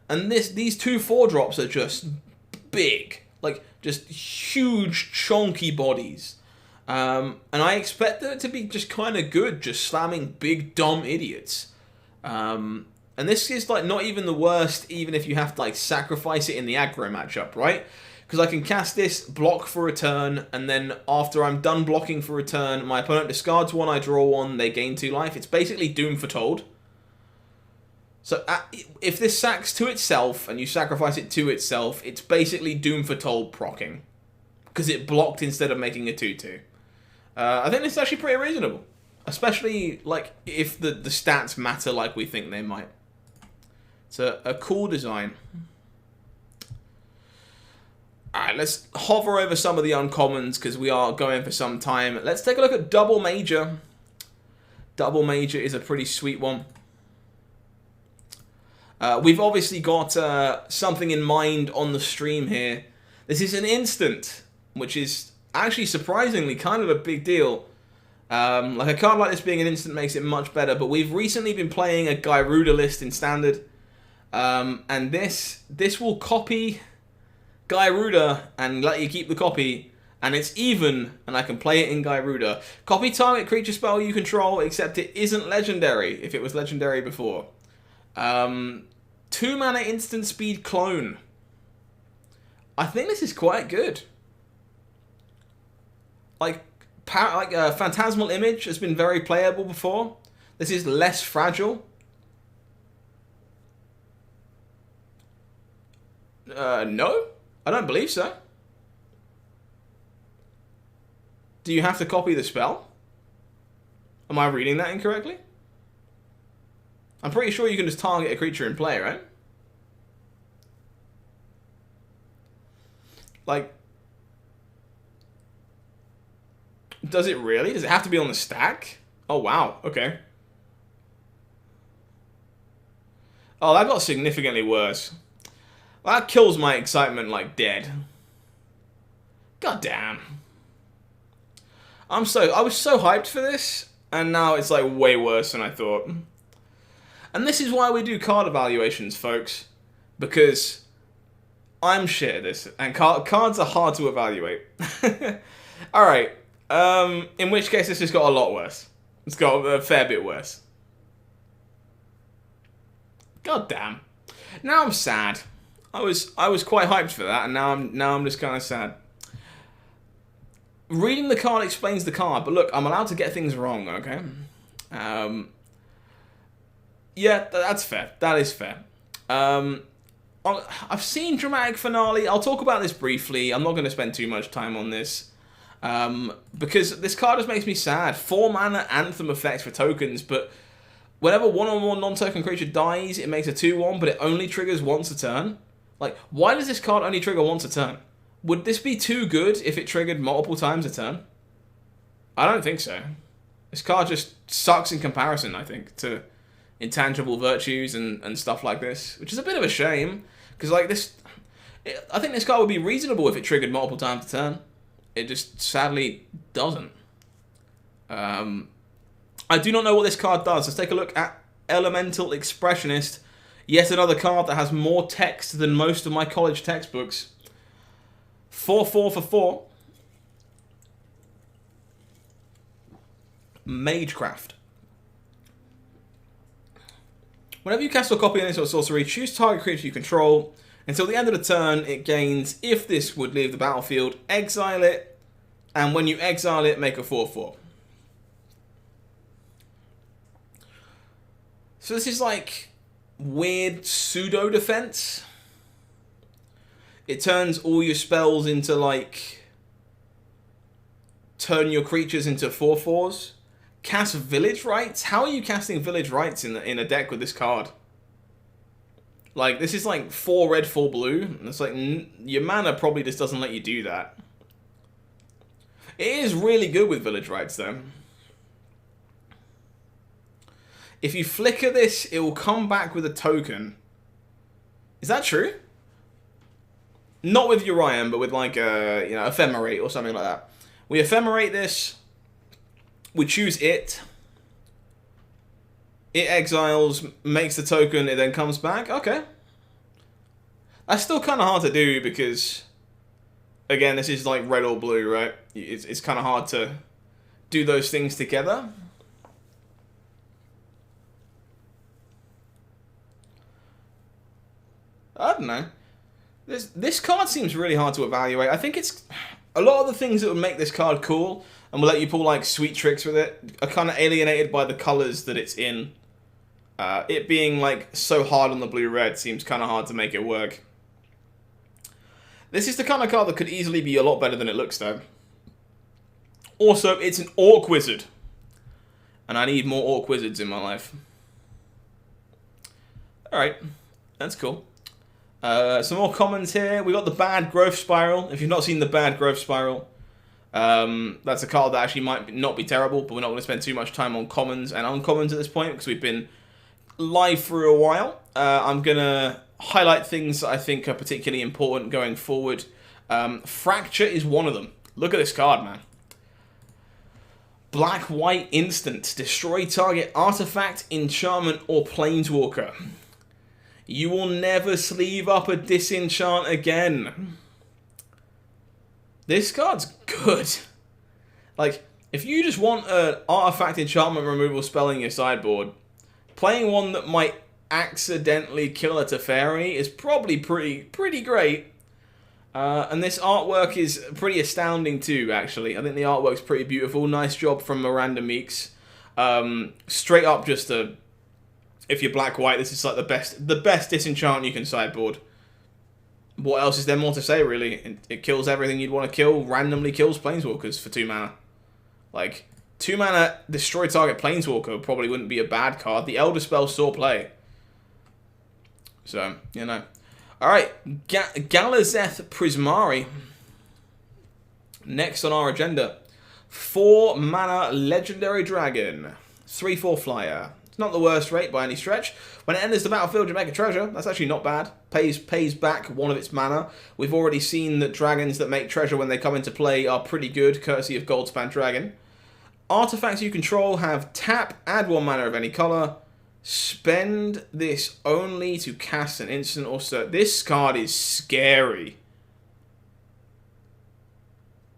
And these 2 4-drops are just big. Like, just huge, chonky bodies. And I expect it to be just kind of good, just slamming big, dumb idiots. And this is, like, not even the worst, even if you have to, like, sacrifice it in the aggro matchup, right? Because I can cast this, block for a turn, and then after I'm done blocking for a turn, my opponent discards 1, I draw 1, they gain 2 life. It's basically Doom Foretold. So if this sacks to itself, and you sacrifice it to itself, it's basically Doom Foretold proccing. Because it blocked instead of making a 2/2. I think this is actually pretty reasonable. Especially, like, if the stats matter like we think they might. It's a cool design. Alright, let's hover over some of the uncommons, because we are going for some time. Let's take a look at Double Major. Double Major is a pretty sweet one. We've obviously got something in mind on the stream here. This is an instant, which is actually surprisingly kind of a big deal. Like, a card like this being an instant makes it much better, but we've recently been playing a Gyruda list in Standard. And this will copy Gyruda and let you keep the copy, and it's even, and I can play it in Gyruda. Copy target creature spell you control, except it isn't legendary if it was legendary before. 2 mana instant speed clone. I think this is quite good. Like Phantasmal Image has been very playable before. This is less fragile. No, I don't believe so. Do you have to copy the spell? Am I reading that incorrectly? I'm pretty sure you can just target a creature in play, right? Like, does it really? Does it have to be on the stack? Oh, wow. Okay. Oh, that got significantly worse. Well, that kills my excitement like dead. God damn. I was so hyped for this, and now it's like way worse than I thought. And this is why we do card evaluations, folks. Because I'm shit at this, and cards are hard to evaluate. Alright, in which case this just got a lot worse. It's got a fair bit worse. God damn. Now I'm sad. I was quite hyped for that, and now I'm just kind of sad. Reading the card explains the card, but look, I'm allowed to get things wrong, okay? Yeah, that's fair. That is fair. I've seen Dramatic Finale. I'll talk about this briefly. I'm not going to spend too much time on this. Because this card just makes me sad. 4 mana Anthem effects for tokens, but whenever one or more non-token creature dies, it makes a 2/1, but it only triggers once a turn. Like, why does this card only trigger once a turn? Would this be too good if it triggered multiple times a turn? I don't think so. This card just sucks in comparison, I think, to Intangible Virtues and stuff like this, which is a bit of a shame, because like this, I think this card would be reasonable if it triggered multiple times a turn. It just sadly doesn't. I do not know what this card does. Let's take a look at Elemental Expressionist. Yet another card that has more text than most of my college textbooks. 4/4 for 4. Magecraft. Whenever you cast or copy any sort of sorcery, choose target creature you control. Until the end of the turn, it gains, if this would leave the battlefield, exile it. And when you exile it, make a 4/4. So this is like weird pseudo defense. It turns all your spells into like turn your creatures into 4/4s. Cast Village Rites. How are you casting Village Rites in a deck with this card? Like, this is like 4 red, 4 blue. And it's like your mana probably just doesn't let you do that. It is really good with Village Rites though. If you flicker this, it will come back with a token. Is that true? Not with Urian, but with like a, Ephemerate or something like that. We Ephemerate this. We choose it. It exiles, makes the token, it then comes back. Okay. That's still kind of hard to do because, again, this is like red or blue, right? It's kind of hard to do those things together. I don't know. This card seems really hard to evaluate. I think it's a lot of the things that would make this card cool and will let you pull like sweet tricks with it are kind of alienated by the colors that it's in. It being like so hard on the blue-red seems kind of hard to make it work. This is the kind of card that could easily be a lot better than it looks though. Also, it's an Orc Wizard. And I need more Orc Wizards in my life. Alright, that's cool. Some more commons here. We got the Bad Growth Spiral. If you've not seen the Bad Growth Spiral, that's a card that actually might not be terrible, but we're not going to spend too much time on commons and uncommons at this point because we've been live for a while. I'm going to highlight things that I think are particularly important going forward. Fracture is one of them. Look at this card, man. Black-white instant. Destroy target artifact, enchantment, or planeswalker. You will never sleeve up a disenchant again. This card's good. Like, if you just want an artifact enchantment removal spell in your sideboard, playing one that might accidentally kill a Teferi is probably pretty great. And this artwork is pretty astounding too, actually. I think the artwork's pretty beautiful. Nice job from Miranda Meeks. Straight up just a... If you're black-white, this is like the best disenchant you can sideboard. What else is there more to say, really? It kills everything you'd want to kill, randomly kills Planeswalkers for 2 mana. Like, 2 mana, destroy target Planeswalker probably wouldn't be a bad card. The Elder Spell saw play. So, you know. Alright, Galazeth Prismari. Next on our agenda. 4 mana Legendary Dragon. 3/4 flyer. It's not the worst rate by any stretch. When it enters the battlefield, you make a treasure. That's actually not bad. Pays back 1 of its mana. We've already seen that dragons that make treasure when they come into play are pretty good, courtesy of Goldspan Dragon. Artifacts you control have tap, add 1 mana of any colour. Spend this only to cast an instant or so. This card is scary.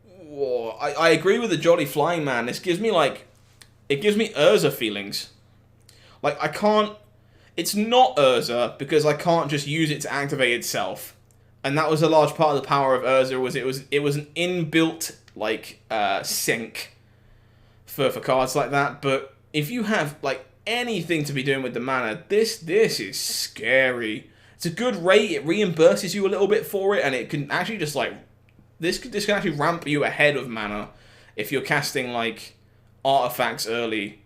Whoa, I agree with the Jolly Flying Man. This gives me, like... It gives me Urza feelings. Like, I can't... It's not Urza, because I can't just use it to activate itself. And that was a large part of the power of Urza, it was an inbuilt, like, sink for cards like that. But if you have, like, anything to be doing with the mana, this is scary. It's a good rate, it reimburses you a little bit for it, and it can actually just, like... This can actually ramp you ahead of mana if you're casting, like, artifacts early.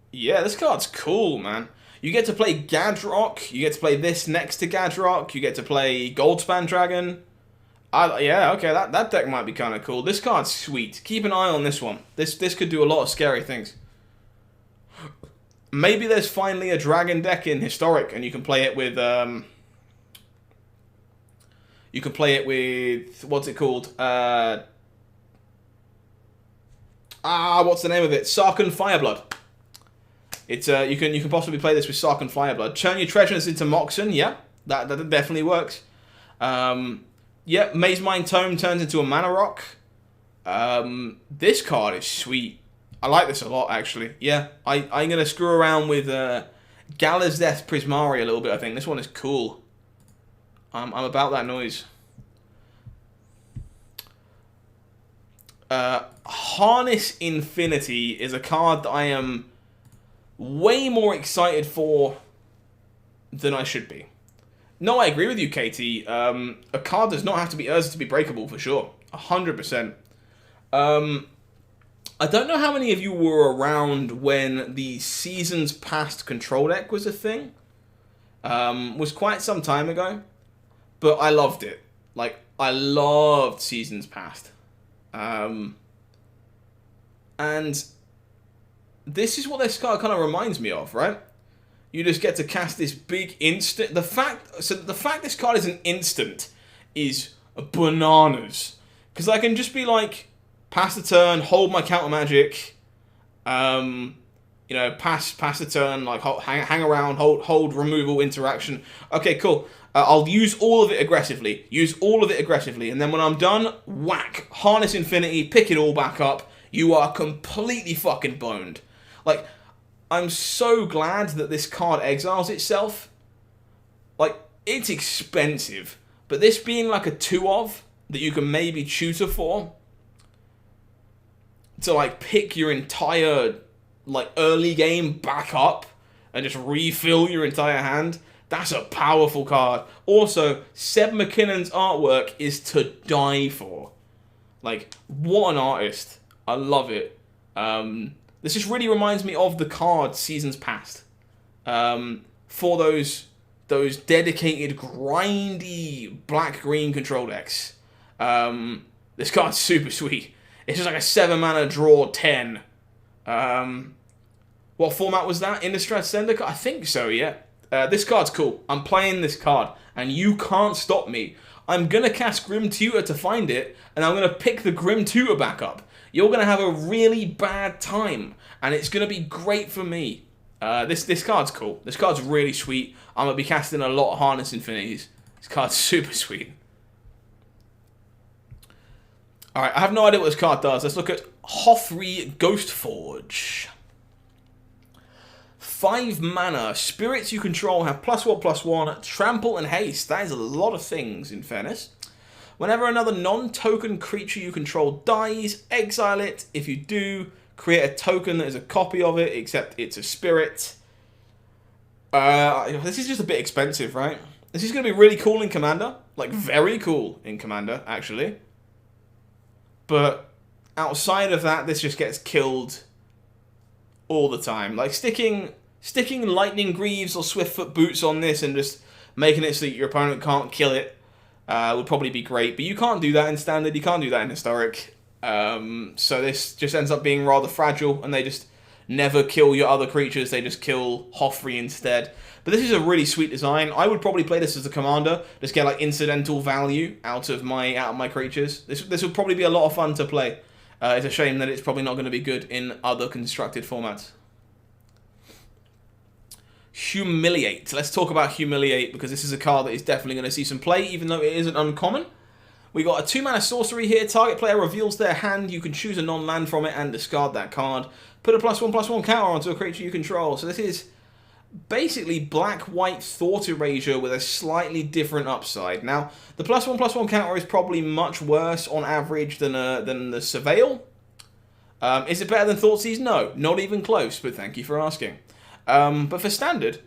Yeah, this card's cool, man. You get to play Gadrock, you get to play this next to Gadrock, you get to play Goldspan Dragon. Yeah, okay, that deck might be kind of cool. This card's sweet. Keep an eye on this one. This could do a lot of scary things. Maybe there's finally a dragon deck in Historic, and you can play it with, what's it called? What's the name of it? Sarkhan Fireblood. It's you can possibly play this with Sarkhan Fireblood. Turn your treasures into Moxen. Yeah, that definitely works. Yeah, Maze Mind Tome turns into a Mana Rock. This card is sweet. I like this a lot, actually. Yeah, I'm going to screw around with Galazeth Prismari a little bit, I think. This one is cool. I'm about that noise. Harness Infinity is a card that I am way more excited for than I should be. No, I agree with you, Katie. A card does not have to be Urza to be breakable, for sure. 100%. I don't know how many of you were around when the Seasons Past control deck was a thing. Was quite some time ago. But I loved it. Like, I loved Seasons Past. And this is what this card kind of reminds me of, right? You just get to cast this big instant. The fact this card is an instant is bananas. Because I can just be like, pass the turn, hold my counter magic, you know, pass the turn, like hang around, hold removal interaction. Okay, cool. I'll use all of it aggressively. And then when I'm done, whack, Harness Infinity, pick it all back up. You are completely fucking boned. Like, I'm so glad that this card exiles itself. Like, it's expensive, but this being like a 2-of that you can maybe tutor for, to like pick your entire like early game back up and just refill your entire hand, that's a powerful card. Also, Seb McKinnon's artwork is to die for. Like, what an artist. I love it. This just really reminds me of the card Seasons Past. For those dedicated, grindy, black-green control decks. This card's super sweet. It's just like a 7-mana draw 10. What format was that? Innistrad Zendikar? I think so, yeah. This card's cool. I'm playing this card, and you can't stop me. I'm going to cast Grim Tutor to find it, and I'm going to pick the Grim Tutor back up. you're going to have a really bad time. And it's going to be great for me. This card's cool. This card's really sweet. I'm going to be casting a lot of Harness Infinities. This card's super sweet. Alright, I have no idea what this card does. Let's look at Hothri Ghostforge. 5 mana. Spirits you control have +1/+1, trample and haste. That is a lot of things, in fairness. Whenever another non-token creature you control dies, exile it. If you do, create a token that is a copy of it, except it's a spirit. This is just a bit expensive, right? This is going to be really cool in Commander. Like, very cool in Commander, actually. But outside of that, this just gets killed all the time. Like, sticking Lightning Greaves or Swiftfoot Boots on this and just making it so that your opponent can't kill it would probably be great. But you can't do that in Standard. You can't do that in Historic. So this just ends up being rather fragile, and they just never kill your other creatures. They just kill Hothri instead. But this is a really sweet design. I would probably play this as a commander, just get like incidental value out of my creatures. This would probably be a lot of fun to play. It's a shame that it's probably not going to be good in other constructed formats. Humiliate. Let's talk about Humiliate, because this is a card that is definitely going to see some play, even though it isn't uncommon. We got a 2-mana sorcery here. Target player reveals their hand. You can choose a non-land from it and discard that card. Put a +1/+1 counter onto a creature you control. So this is basically black-white Thought Erasure with a slightly different upside. Now, the +1/+1 counter is probably much worse on average than the Surveil. Is it better than Thoughtseize? No, not even close, but thank you for asking. But for Standard,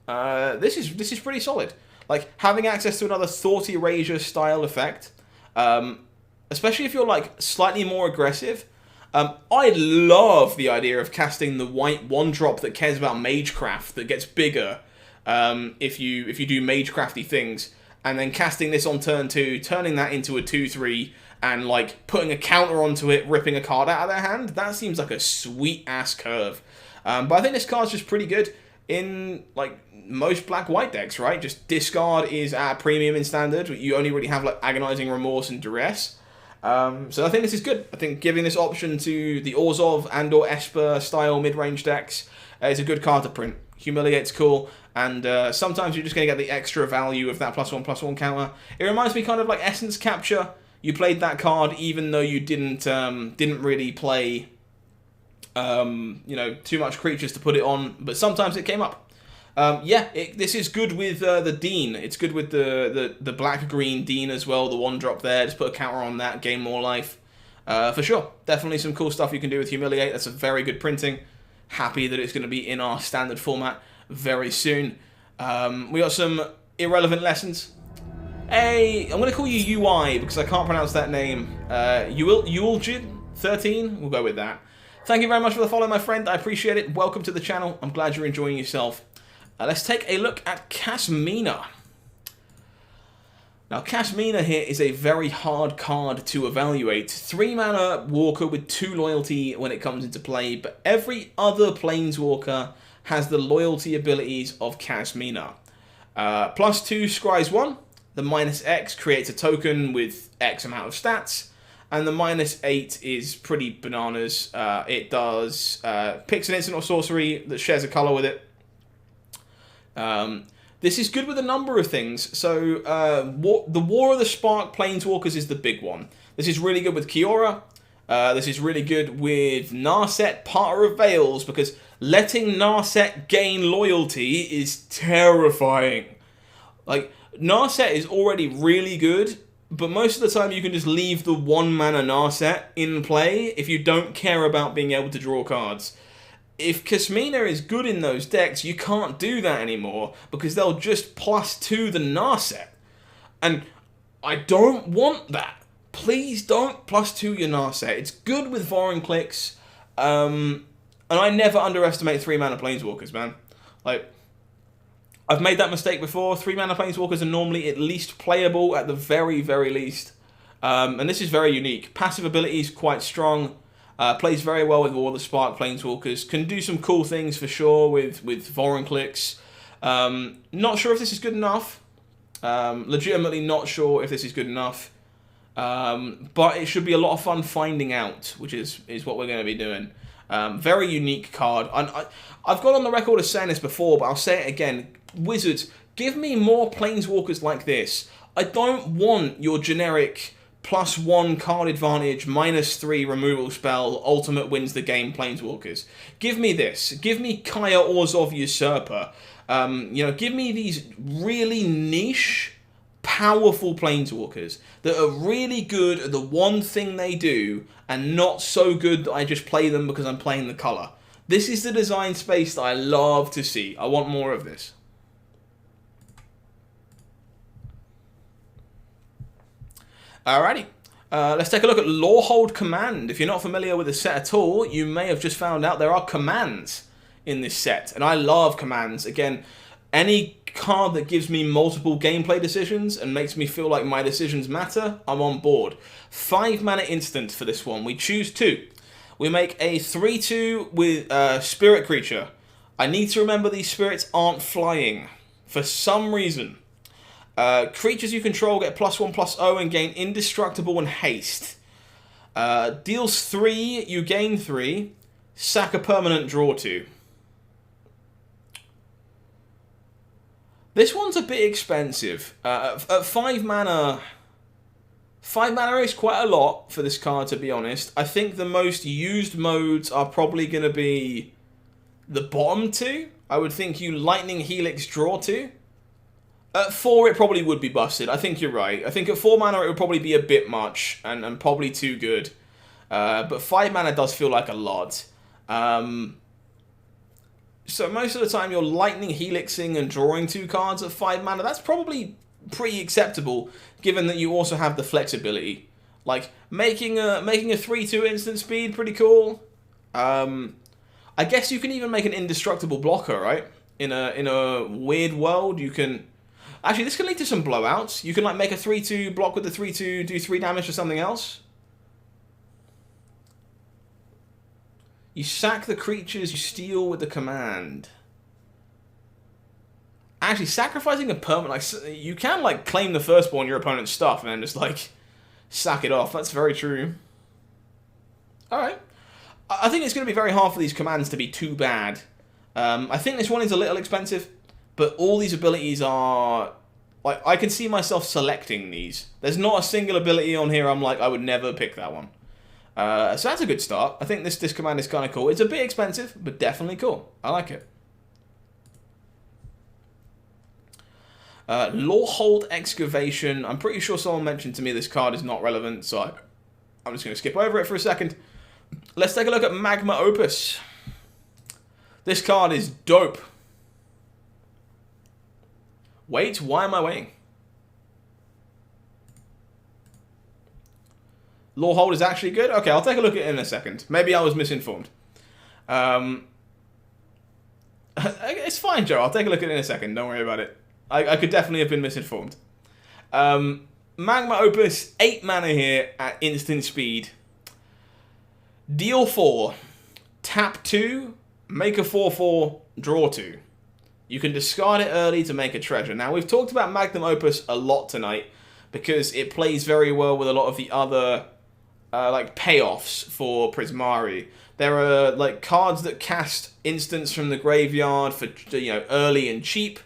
this is pretty solid. Like, having access to another Thought Erasure style effect, especially if you're like slightly more aggressive. I love the idea of casting the white 1-drop that cares about Magecraft, that gets bigger if you do Magecrafty things, and then casting this on turn 2, turning that into a 2/3, and like putting a counter onto it, ripping a card out of their hand. That seems like a sweet ass curve. But I think this card's just pretty good in like most black-white decks, right? Just discard is at premium in Standard. You only really have like Agonizing Remorse and Duress. So I think this is good. I think giving this option to the Orzhov and or Esper style mid-range decks is a good card to print. Humiliate's cool, and sometimes you're just going to get the extra value of that +1/+1 counter. It reminds me kind of like Essence Capture. You played that card even though you didn't really play too much creatures to put it on, but sometimes it came up. This is good with the Dean. It's good with the black-green Dean as well, the 1-drop there. Just put a counter on that, gain more life. For sure. Definitely some cool stuff you can do with Humiliate. That's a very good printing. Happy that it's going to be in our Standard format very soon. We got some irrelevant lessons. Hey, I'm going to call you UI because I can't pronounce that name. Uljid 13? We'll go with that. Thank you very much for the follow, my friend. I appreciate it. Welcome to the channel. I'm glad you're enjoying yourself. Let's take a look at Kasmina. Now, Kasmina here is a very hard card to evaluate. 3-mana Walker with 2 loyalty when it comes into play, but every other Planeswalker has the loyalty abilities of Kasmina. +2 scries 1. The -X creates a token with X amount of stats. And the -8 is pretty bananas. It does picks an instant or sorcery that shares a color with it. This is good with a number of things. So the War of the Spark Planeswalkers is the big one. This is really good with Kiora. This is really good with Narset, Parter of Veils, because letting Narset gain loyalty is terrifying. Like, Narset is already really good, but most of the time you can just leave the 1-mana Narset in play if you don't care about being able to draw cards. If Kasmina is good in those decks, you can't do that anymore, because they'll just +2 the Narset. And I don't want that. Please don't +2 your Narset. It's good with Vorinclex, and I never underestimate 3-mana Planeswalkers, man. Like, I've made that mistake before. 3-mana Planeswalkers are normally at least playable at the very, very least. And this is very unique. Passive ability is quite strong. Plays very well with all the Spark Planeswalkers. Can do some cool things for sure with Vorinclex. Not sure if this is good enough. Legitimately not sure if this is good enough. But it should be a lot of fun finding out, which is what we're going to be doing. Very unique card. I've got on the record of saying this before, but I'll say it again. Wizards, give me more Planeswalkers like this. I don't want your generic +1 card advantage, -3 removal spell, ultimate wins the game Planeswalkers. Give me this. Give me Kaya Orzhov Usurper. Give me these really niche, powerful Planeswalkers that are really good at the one thing they do and not so good that I just play them because I'm playing the colour. This is the design space that I love to see. I want more of this. Alrighty, let's take a look at Lorehold Command. If you're not familiar with the set at all, you may have just found out there are commands in this set, and I love commands. Again, any card that gives me multiple gameplay decisions and makes me feel like my decisions matter, I'm on board. 5 mana instant for this one. We choose 2. We make a 3/2 with Spirit Creature. I need to remember these spirits aren't flying for some reason. Creatures you control get +1/+0 and gain Indestructible and Haste. Deals 3, you gain 3. Sack a permanent, draw 2. This one's a bit expensive. At 5 mana... 5 mana is quite a lot for this card, to be honest. I think the most used modes are probably going to be the bottom 2. I would think you Lightning Helix, draw 2. At 4, it probably would be busted. I think you're right. I think at 4 mana, it would probably be a bit much and probably too good. But 5 mana does feel like a lot. So most of the time, you're Lightning Helixing and drawing 2 cards at 5 mana. That's probably pretty acceptable, given that you also have the flexibility. Like, making a 3/2 instant speed, pretty cool. I guess you can even make an indestructible blocker, right? In a weird world, you can... Actually, this can lead to some blowouts. You can like make a 3/2 block with the 3/2, do 3 damage to something else. You sack the creatures you steal with the command. Actually, sacrificing a permanent, like you can like claim the firstborn your opponent's stuff and then just like sack it off. That's very true. All right, I think it's going to be very hard for these commands to be too bad. I think this one is a little expensive. But all these abilities are... like, I can see myself selecting these. There's not a single ability on here I'm like, I would never pick that one. So that's a good start. I think this command is kind of cool. It's a bit expensive, but definitely cool. I like it. Lorehold Excavation. I'm pretty sure someone mentioned to me this card is not relevant, so I'm just going to skip over it for a second. Let's take a look at Magma Opus. This card is dope. Wait, why am I waiting? Lorehold is actually good? Okay, I'll take a look at it in a second. Maybe I was misinformed. It's fine, Joe. I'll take a look at it in a second. Don't worry about it. I could definitely have been misinformed. Magma Opus, 8 mana here at instant speed. Deal 4. Tap 2. Make a 4/4. Draw 2. You can discard it early to make a treasure. Now, we've talked about Magnum Opus a lot tonight because it plays very well with a lot of the other like payoffs for Prismari. There are like cards that cast instants from the graveyard for early and cheap.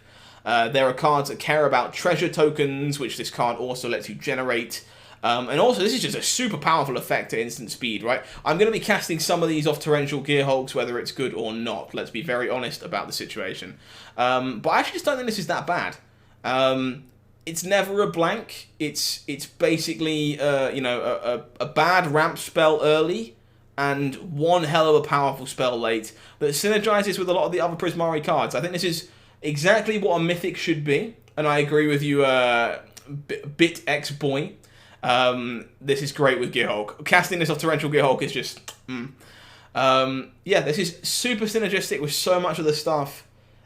There are cards that care about treasure tokens, which this card also lets you generate. And also, this is just a super powerful effect at instant speed, right? I'm going to be casting some of these off Torrential Gearhulks, whether it's good or not. Let's be very honest about the situation. But I actually just don't think this is that bad. It's never a blank. It's basically, a bad ramp spell early and one hell of a powerful spell late that synergizes with a lot of the other Prismari cards. I think this is exactly what a Mythic should be, and I agree with you, Bit X Boy. This is great with Gearhulk. Casting this off Torrential Gearhulk is just... yeah, this is super synergistic with so much of the stuff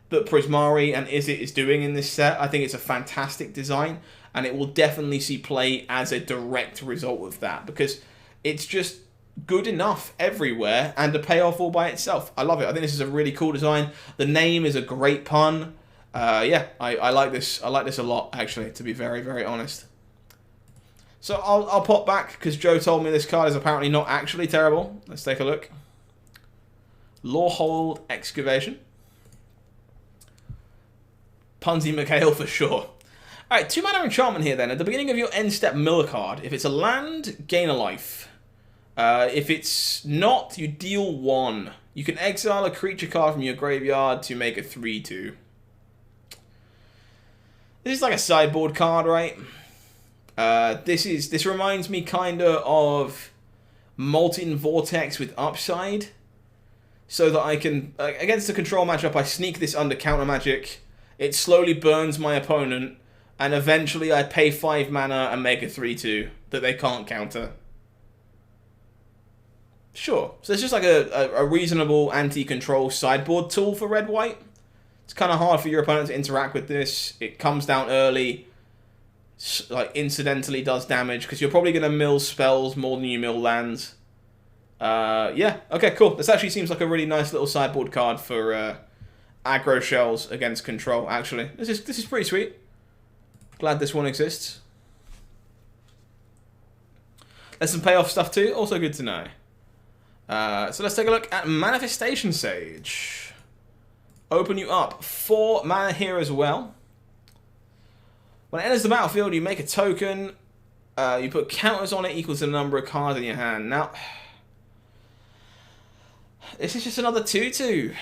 that Prismari and Izzet is doing in this set. I think it's a fantastic design, and it will definitely see play as a direct result of that, because it's just good enough everywhere and a payoff all by itself. I love it. I think this is a really cool design. The name is a great pun. Yeah, I like this. I like this a lot, actually, to be very, very honest. So I'll pop back because Joe told me this card is apparently not actually terrible. Let's take a look. Lorehold Excavation. Punsy McHale for sure. Alright, 2 mana enchantment here then. At the beginning of your end step, mill a card. If it's a land, gain a life. If it's not, you deal 1. You can exile a creature card from your graveyard to make a 3/2. This is like a sideboard card, right? This reminds me kinda of Molten Vortex with upside. So that I can, against the control matchup, I sneak this under counter magic. It slowly burns my opponent, and eventually I pay 5 mana and make a 3/2 that they can't counter. Sure. So it's just like a reasonable anti-control sideboard tool for red-white. It's kind of hard for your opponent to interact with this. It comes down early, like incidentally does damage, because you're probably going to mill spells more than you mill lands. Yeah, okay, cool. This actually seems like a really nice little sideboard card for aggro shells against control, actually. This is pretty sweet. Glad this one exists. There's some payoff stuff too, also good to know. So let's take a look at Manifestation Sage. Open you up. 4 mana here as well. When it enters the battlefield, you make a token. You put counters on it equal to the number of cards in your hand. Now, this is just another 2/2.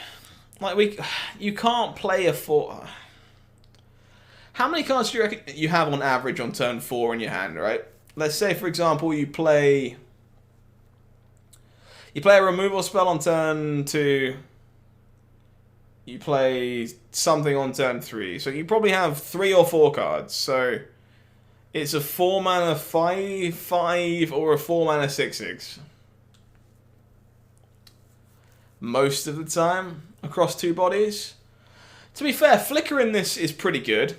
Like, you can't play a 4. How many cards do you reckon you have on average on turn 4 in your hand, right? Let's say, for example, you play a removal spell on turn 2. You play something on turn 3. So you probably have 3 or 4 cards. So it's a 4 mana 5/5 or a 4 mana 6/6. Most of the time across 2 bodies. To be fair, flickering this is pretty good.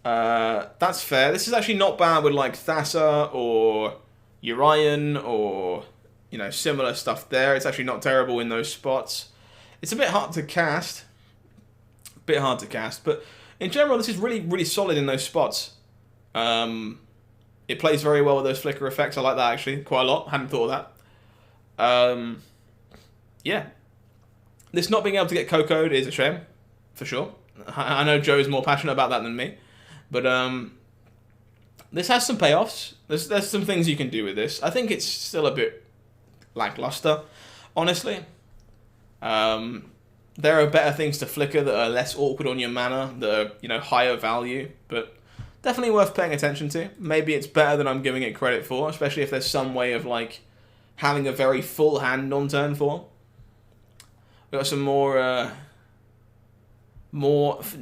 That's fair. This is actually not bad with like Thassa or Urian or, you know, similar stuff there. It's actually not terrible in those spots. It's a bit hard to cast. But in general, this is really, really solid in those spots. It plays very well with those flicker effects. I like that actually quite a lot. Hadn't thought of that. Yeah. This not being able to get Coco'd is a shame, for sure. I know Joe is more passionate about that than me. But this has some payoffs. There's some things you can do with this. I think it's still a bit lackluster, honestly. There are better things to flicker that are less awkward on your mana, that are, you know, higher value, but definitely worth paying attention to. Maybe it's better than I'm giving it credit for, especially if there's some way of like having a very full hand on turn 4. We've got some more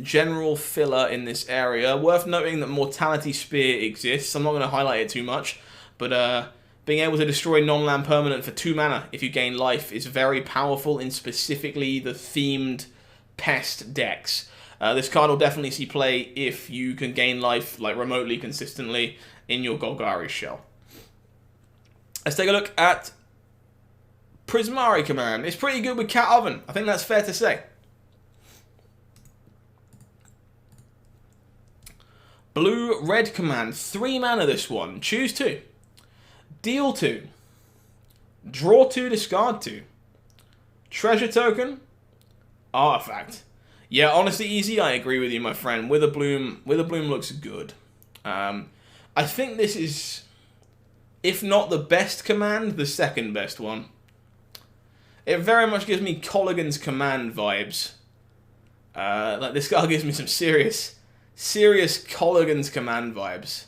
general filler in this area. Worth noting that Mortality Spear exists. I'm not going to highlight it too much, but being able to destroy non-land permanent for 2 mana if you gain life is very powerful in specifically the themed pest decks. This card will definitely see play if you can gain life like remotely consistently in your Golgari shell. Let's take a look at Prismari command. It's pretty good with Cat Oven. I think that's fair to say. Blue-red command. 3 mana this one. Choose 2. Deal 2. Draw 2, discard 2. Treasure token. Artifact. Yeah, honestly, easy. I agree with you, my friend. Wither Bloom looks good. I think this is, if not the best command, the second best one. It very much gives me Colligan's command vibes. Like this guy gives me some serious Colligan's command vibes.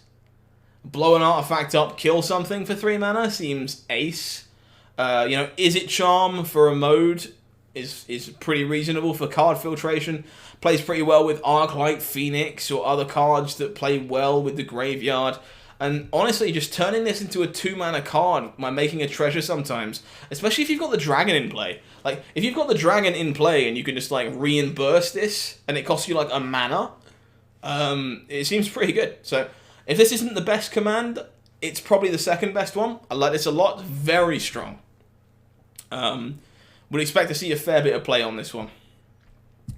Blow an artifact up, kill something for 3 mana seems ace. You know, Is It Charm for a mode is pretty reasonable for card filtration. Plays pretty well with Arclight Phoenix or other cards that play well with the graveyard. And honestly, just turning this into a 2 mana card by making a treasure sometimes, especially if you've got the dragon in play. Like, if you've got the dragon in play and you can just like reimburse this and it costs you like a mana, it seems pretty good. So if this isn't the best command, it's probably the second best one. I like this a lot. Very strong. Would expect to see a fair bit of play on this one.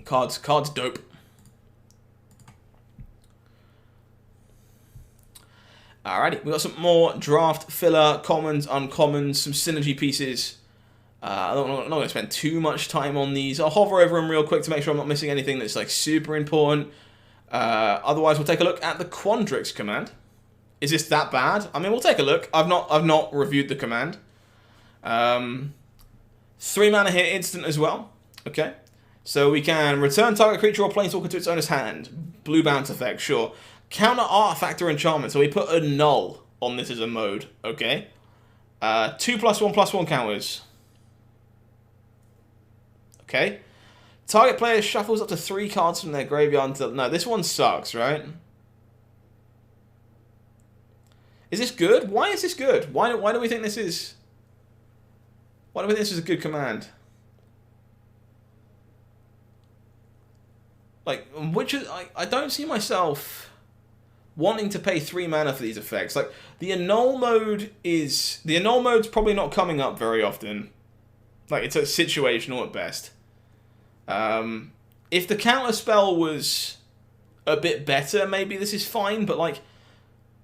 Cards dope. Alrighty, we got some more draft filler, commons, uncommons, some synergy pieces. I'm not going to spend too much time on these. I'll hover over them real quick to make sure I'm not missing anything that's like super important. Otherwise, we'll take a look at the Quandrix command. Is this that bad? I mean, we'll take a look. I've not reviewed the command. 3 mana hit instant as well. Okay, so we can return target creature or planeswalker to its owner's hand. Blue bounce effect, sure. Counter artifact or enchantment. So we put a null on this as a mode. Okay, 2+1/+1 counters. Okay. Target player shuffles up to 3 cards from their graveyard until... No, this one sucks, right? Is this good? Why is this good? Why do we think this is... Why do we think this is a good command? Like, which is... I don't see myself wanting to pay 3 mana for these effects. Like, the annul mode is... The annul mode's probably not coming up very often. Like, it's a situational at best. If the counter spell was a bit better, maybe this is fine, but like,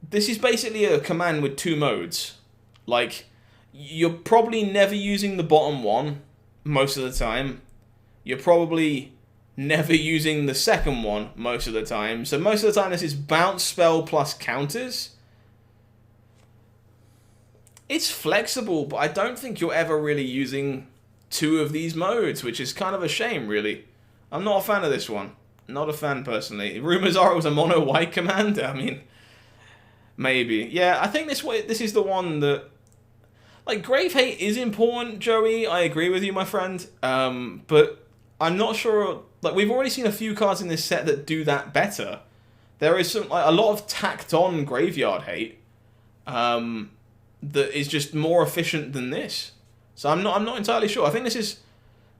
this is basically a command with 2 modes. Like, you're probably never using the bottom one most of the time. You're probably never using the second one most of the time. So most of the time this is bounce spell plus counters. It's flexible, but I don't think you're ever really using 2 of these modes, which is kind of a shame, really. I'm not a fan of this one. Not a fan, personally. Rumors are it was a mono-white command. I mean, maybe. Yeah, I think this is the one that... Like, Grave Hate is important, Joey. I agree with you, my friend. But I'm not sure... Like, we've already seen a few cards in this set that do that better. There is some, like, a lot of tacked-on Graveyard Hate that is just more efficient than this. So I'm not entirely sure. I think this is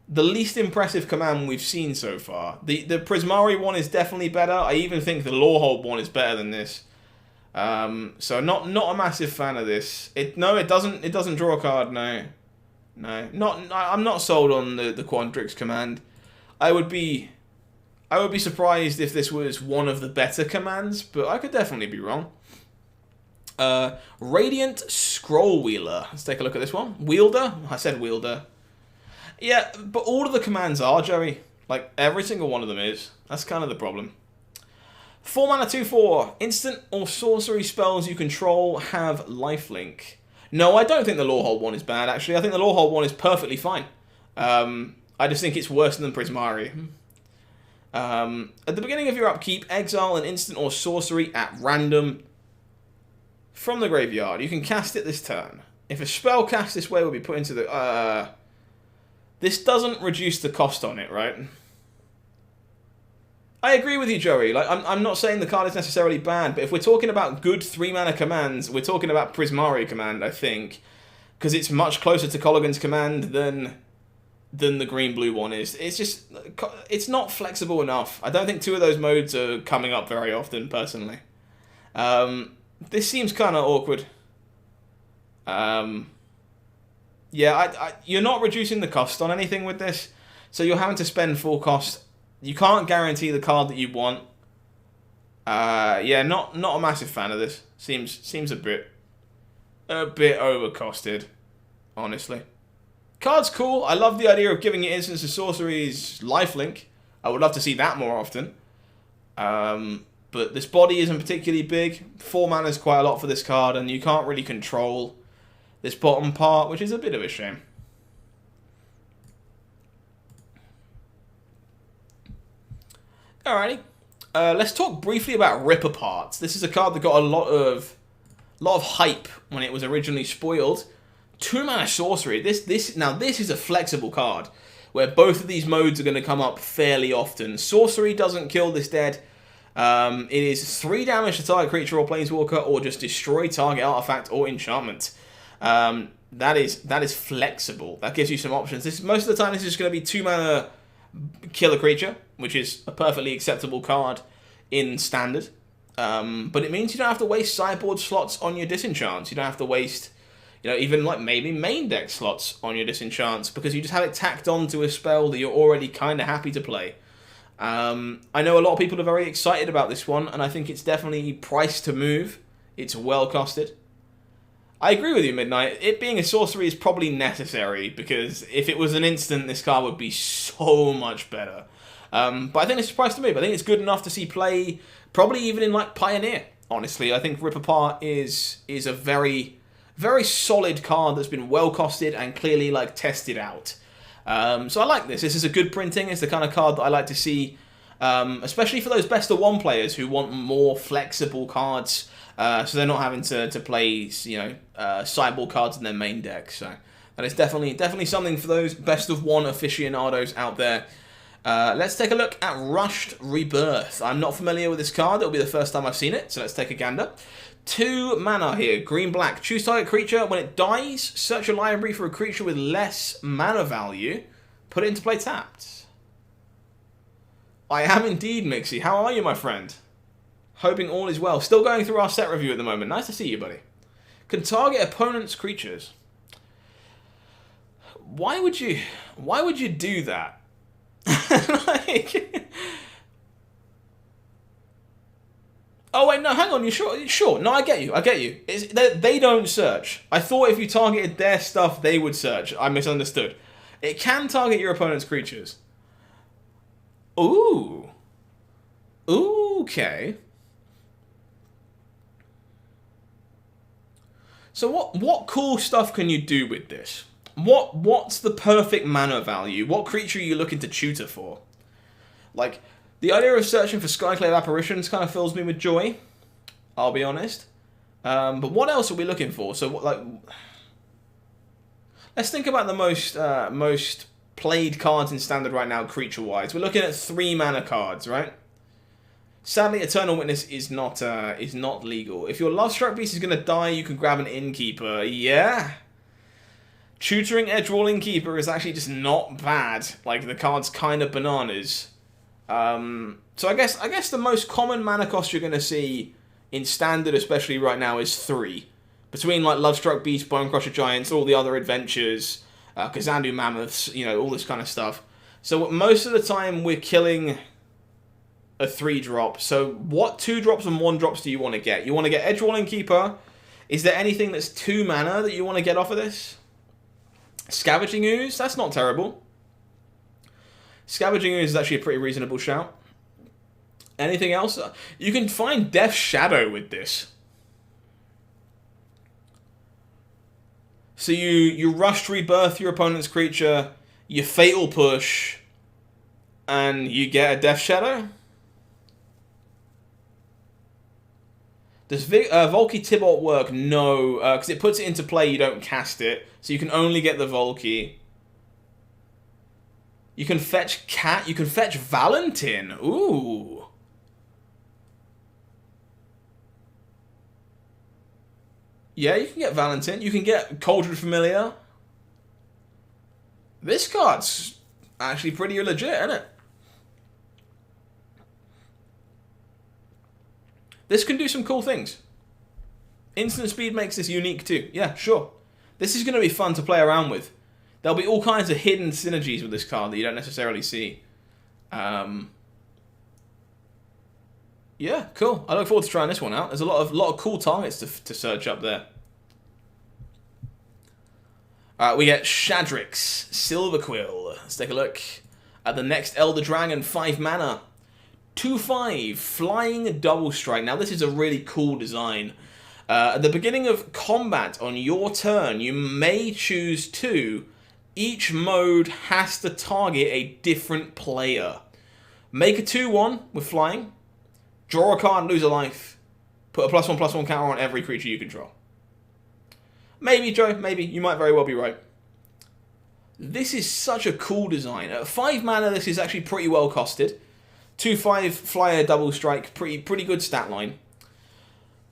the least impressive command we've seen so far. The Prismari one is definitely better. I even think the Lorehold one is better than this. So not a massive fan of this. It doesn't draw a card. No. I'm not sold on the Quandrix command. I would be surprised if this was one of the better commands, but I could definitely be wrong. Radiant Scroll Wheeler. Let's take a look at this one. Wielder? I said wielder. Yeah, but all of the commands are, Joey. Like, every single one of them is. That's kind of the problem. 4 mana 2/4. Instant or sorcery spells you control have lifelink. No, I don't think the Lorehold one is bad, actually. I think the Lorehold one is perfectly fine. I just think it's worse than Prismari. At the beginning of your upkeep, exile an instant or sorcery at random from the graveyard. You can cast it this turn. If a spell cast this way will be put into the... this doesn't reduce the cost on it, right? I agree with you, Joey. Like, I'm not saying the card is necessarily bad, but if we're talking about good 3-mana commands, we're talking about Prismari command, I think. Because it's much closer to Colligan's command than the green-blue one is. It's just... It's not flexible enough. I don't think 2 of those modes are coming up very often, personally. This seems kind of awkward. Yeah, you're not reducing the cost on anything with this, so you're having to spend full cost. You can't guarantee the card that you want. Yeah, not a massive fan of this. Seems a bit overcosted, honestly. Card's cool. I love the idea of giving it instants to sorceries lifelink. I would love to see that more often. But this body isn't particularly big. 4 mana is quite a lot for this card, and you can't really control this bottom part, which is a bit of a shame. Alrighty. Let's talk briefly about Rip Apart. This is a card that got a lot of hype when it was originally spoiled. 2 mana sorcery. This is a flexible card where both of these modes are going to come up fairly often. Sorcery doesn't kill this dead. It is 3 damage to target creature or planeswalker, or just destroy target artifact or enchantment. That is flexible. That gives you some options. Most of the time, this is just going to be 2 mana kill a creature, which is a perfectly acceptable card in standard. But it means you don't have to waste sideboard slots on your disenchants. You don't have to waste, even like maybe main deck slots on your disenchants, because you just have it tacked on to a spell that you're already kind of happy to play. I know a lot of people are very excited about this one, and I think it's definitely priced to move It's well costed. I agree with you, Midnight. It being a sorcery is probably necessary, because if it was an instant, this card would be so much better. But I think it's a surprise to me. But I think it's good enough to see play, probably even in like Pioneer. Honestly, I think Rip Apart is a very, very solid card that's been well costed and clearly like tested out. So I like this. This is a good printing. It's the kind of card that I like to see, especially for those best of one players who want more flexible cards. So they're not having to play, sideboard cards in their main deck. So that is definitely something for those best of one aficionados out there. Let's take a look at Rushed Rebirth. I'm not familiar with this card. It'll be the first time I've seen it, so let's take a gander. 2 mana here, green-black. Choose target creature. When it dies, search your library for a creature with less mana value. Put it into play tapped. I am indeed, Mixie. How are you, my friend? Hoping all is well. Still going through our set review at the moment. Nice to see you, buddy. Can target opponent's creatures. Why would you do that? Like... Oh wait, no, hang on. You sure? Sure. No, I get you. They don't search. I thought if you targeted their stuff, they would search. I misunderstood. It can target your opponent's creatures. Ooh. Okay. So what cool stuff can you do with this? What's the perfect mana value? What creature are you looking to tutor for? Like, the idea of searching for Skyclave Apparitions kind of fills me with joy, I'll be honest. But what else are we looking for? So, let's think about the most played cards in Standard right now, creature-wise. We're looking at 3 mana cards, right? Sadly, Eternal Witness is not legal. If your Lovestruck Beast is going to die, you can grab an Innkeeper. Yeah. Tutoring Edgewall Innkeeper is actually just not bad. Like, the card's kind of bananas. So I guess the most common mana cost you're going to see in Standard, especially right now, is 3. Between, like, Lovestruck Beast, Bonecrusher Giants, all the other adventures, Kazandu Mammoths, all this kind of stuff. So most of the time, we're killing a 3-drop. So what 2-drops and 1-drops do you want to get? You want to get Edgewall Innkeeper. Is there anything that's 2 mana that you want to get off of this? Scavenging Ooze? That's not terrible. Scavenging Ooze is actually a pretty reasonable shout. Anything else? You can find Death's Shadow with this. So you Rushed Rebirth your opponent's creature, you Fatal Push, and you get a Death's Shadow? Does Volky Tibalt work? No, because it puts it into play, you don't cast it. So you can only get the Volky. You can fetch Cat, you can fetch Valentin. Ooh. Yeah, you can get Valentin. You can get Cauldron Familiar. This card's actually pretty legit, isn't it? This can do some cool things. Instant speed makes this unique too. Yeah, sure. This is going to be fun to play around with. There'll be all kinds of hidden synergies with this card that you don't necessarily see. Yeah, cool. I look forward to trying this one out. There's a lot of cool targets to search up there. We get Shadrix, Silver Quill. Let's take a look at the next Elder Dragon, 5 mana. 2/5, Flying Double Strike. Now this is a really cool design. At the beginning of combat on your turn, you may choose 2. Each mode has to target a different player. Make a 2/1 with Flying. Draw a card, lose a life. Put a +1/+1 counter on every creature you control. Maybe, Joe, maybe. You might very well be right. This is such a cool design. At 5 mana, this is actually pretty well costed. 2/5 Flyer Double Strike, pretty good stat line.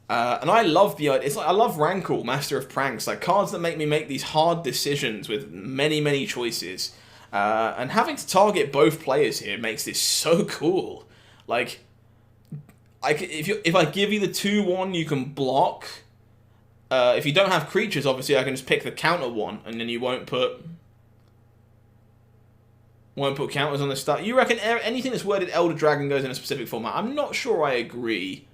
And I love the idea. It's like I love Rankle, Master of Pranks, like cards that make me make these hard decisions with many choices. And having to target both players here makes this so cool. Like, if I give you the 2/1, you can block. If you don't have creatures, obviously I can just pick the counter one, and then you won't put counters on the start. You reckon anything that's worded Elder Dragon goes in a specific format? I'm not sure I agree.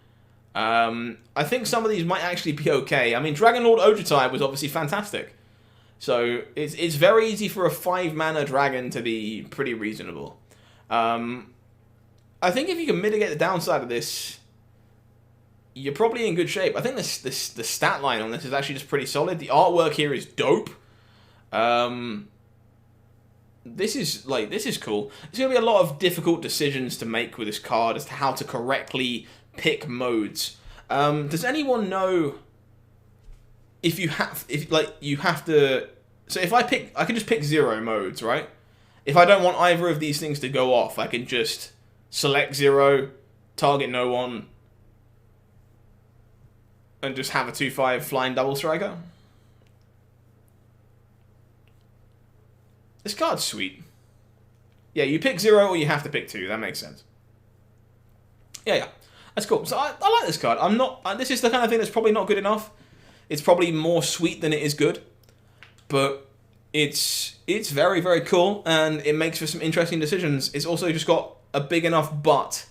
I think some of these might actually be okay. I mean, Dragon Lord Ojutai was obviously fantastic. So it's very easy for a 5-mana dragon to be pretty reasonable. I think if you can mitigate the downside of this, you're probably in good shape. I think the stat line on this is actually just pretty solid. The artwork here is dope. This is cool. There's going to be a lot of difficult decisions to make with this card as to how to correctly pick modes. Does anyone know if you have to? So if I can just pick 0 modes, right? If I don't want either of these things to go off, I can just select 0, target no one, and just have a 2/5 flying double striker. This card's sweet. Yeah, you pick 0 or you have to pick 2. That makes sense. Yeah. That's cool. So I like this card. This is the kind of thing that's probably not good enough. It's probably more sweet than it is good. But it's very, very cool, and it makes for some interesting decisions. It's also just got a big enough butt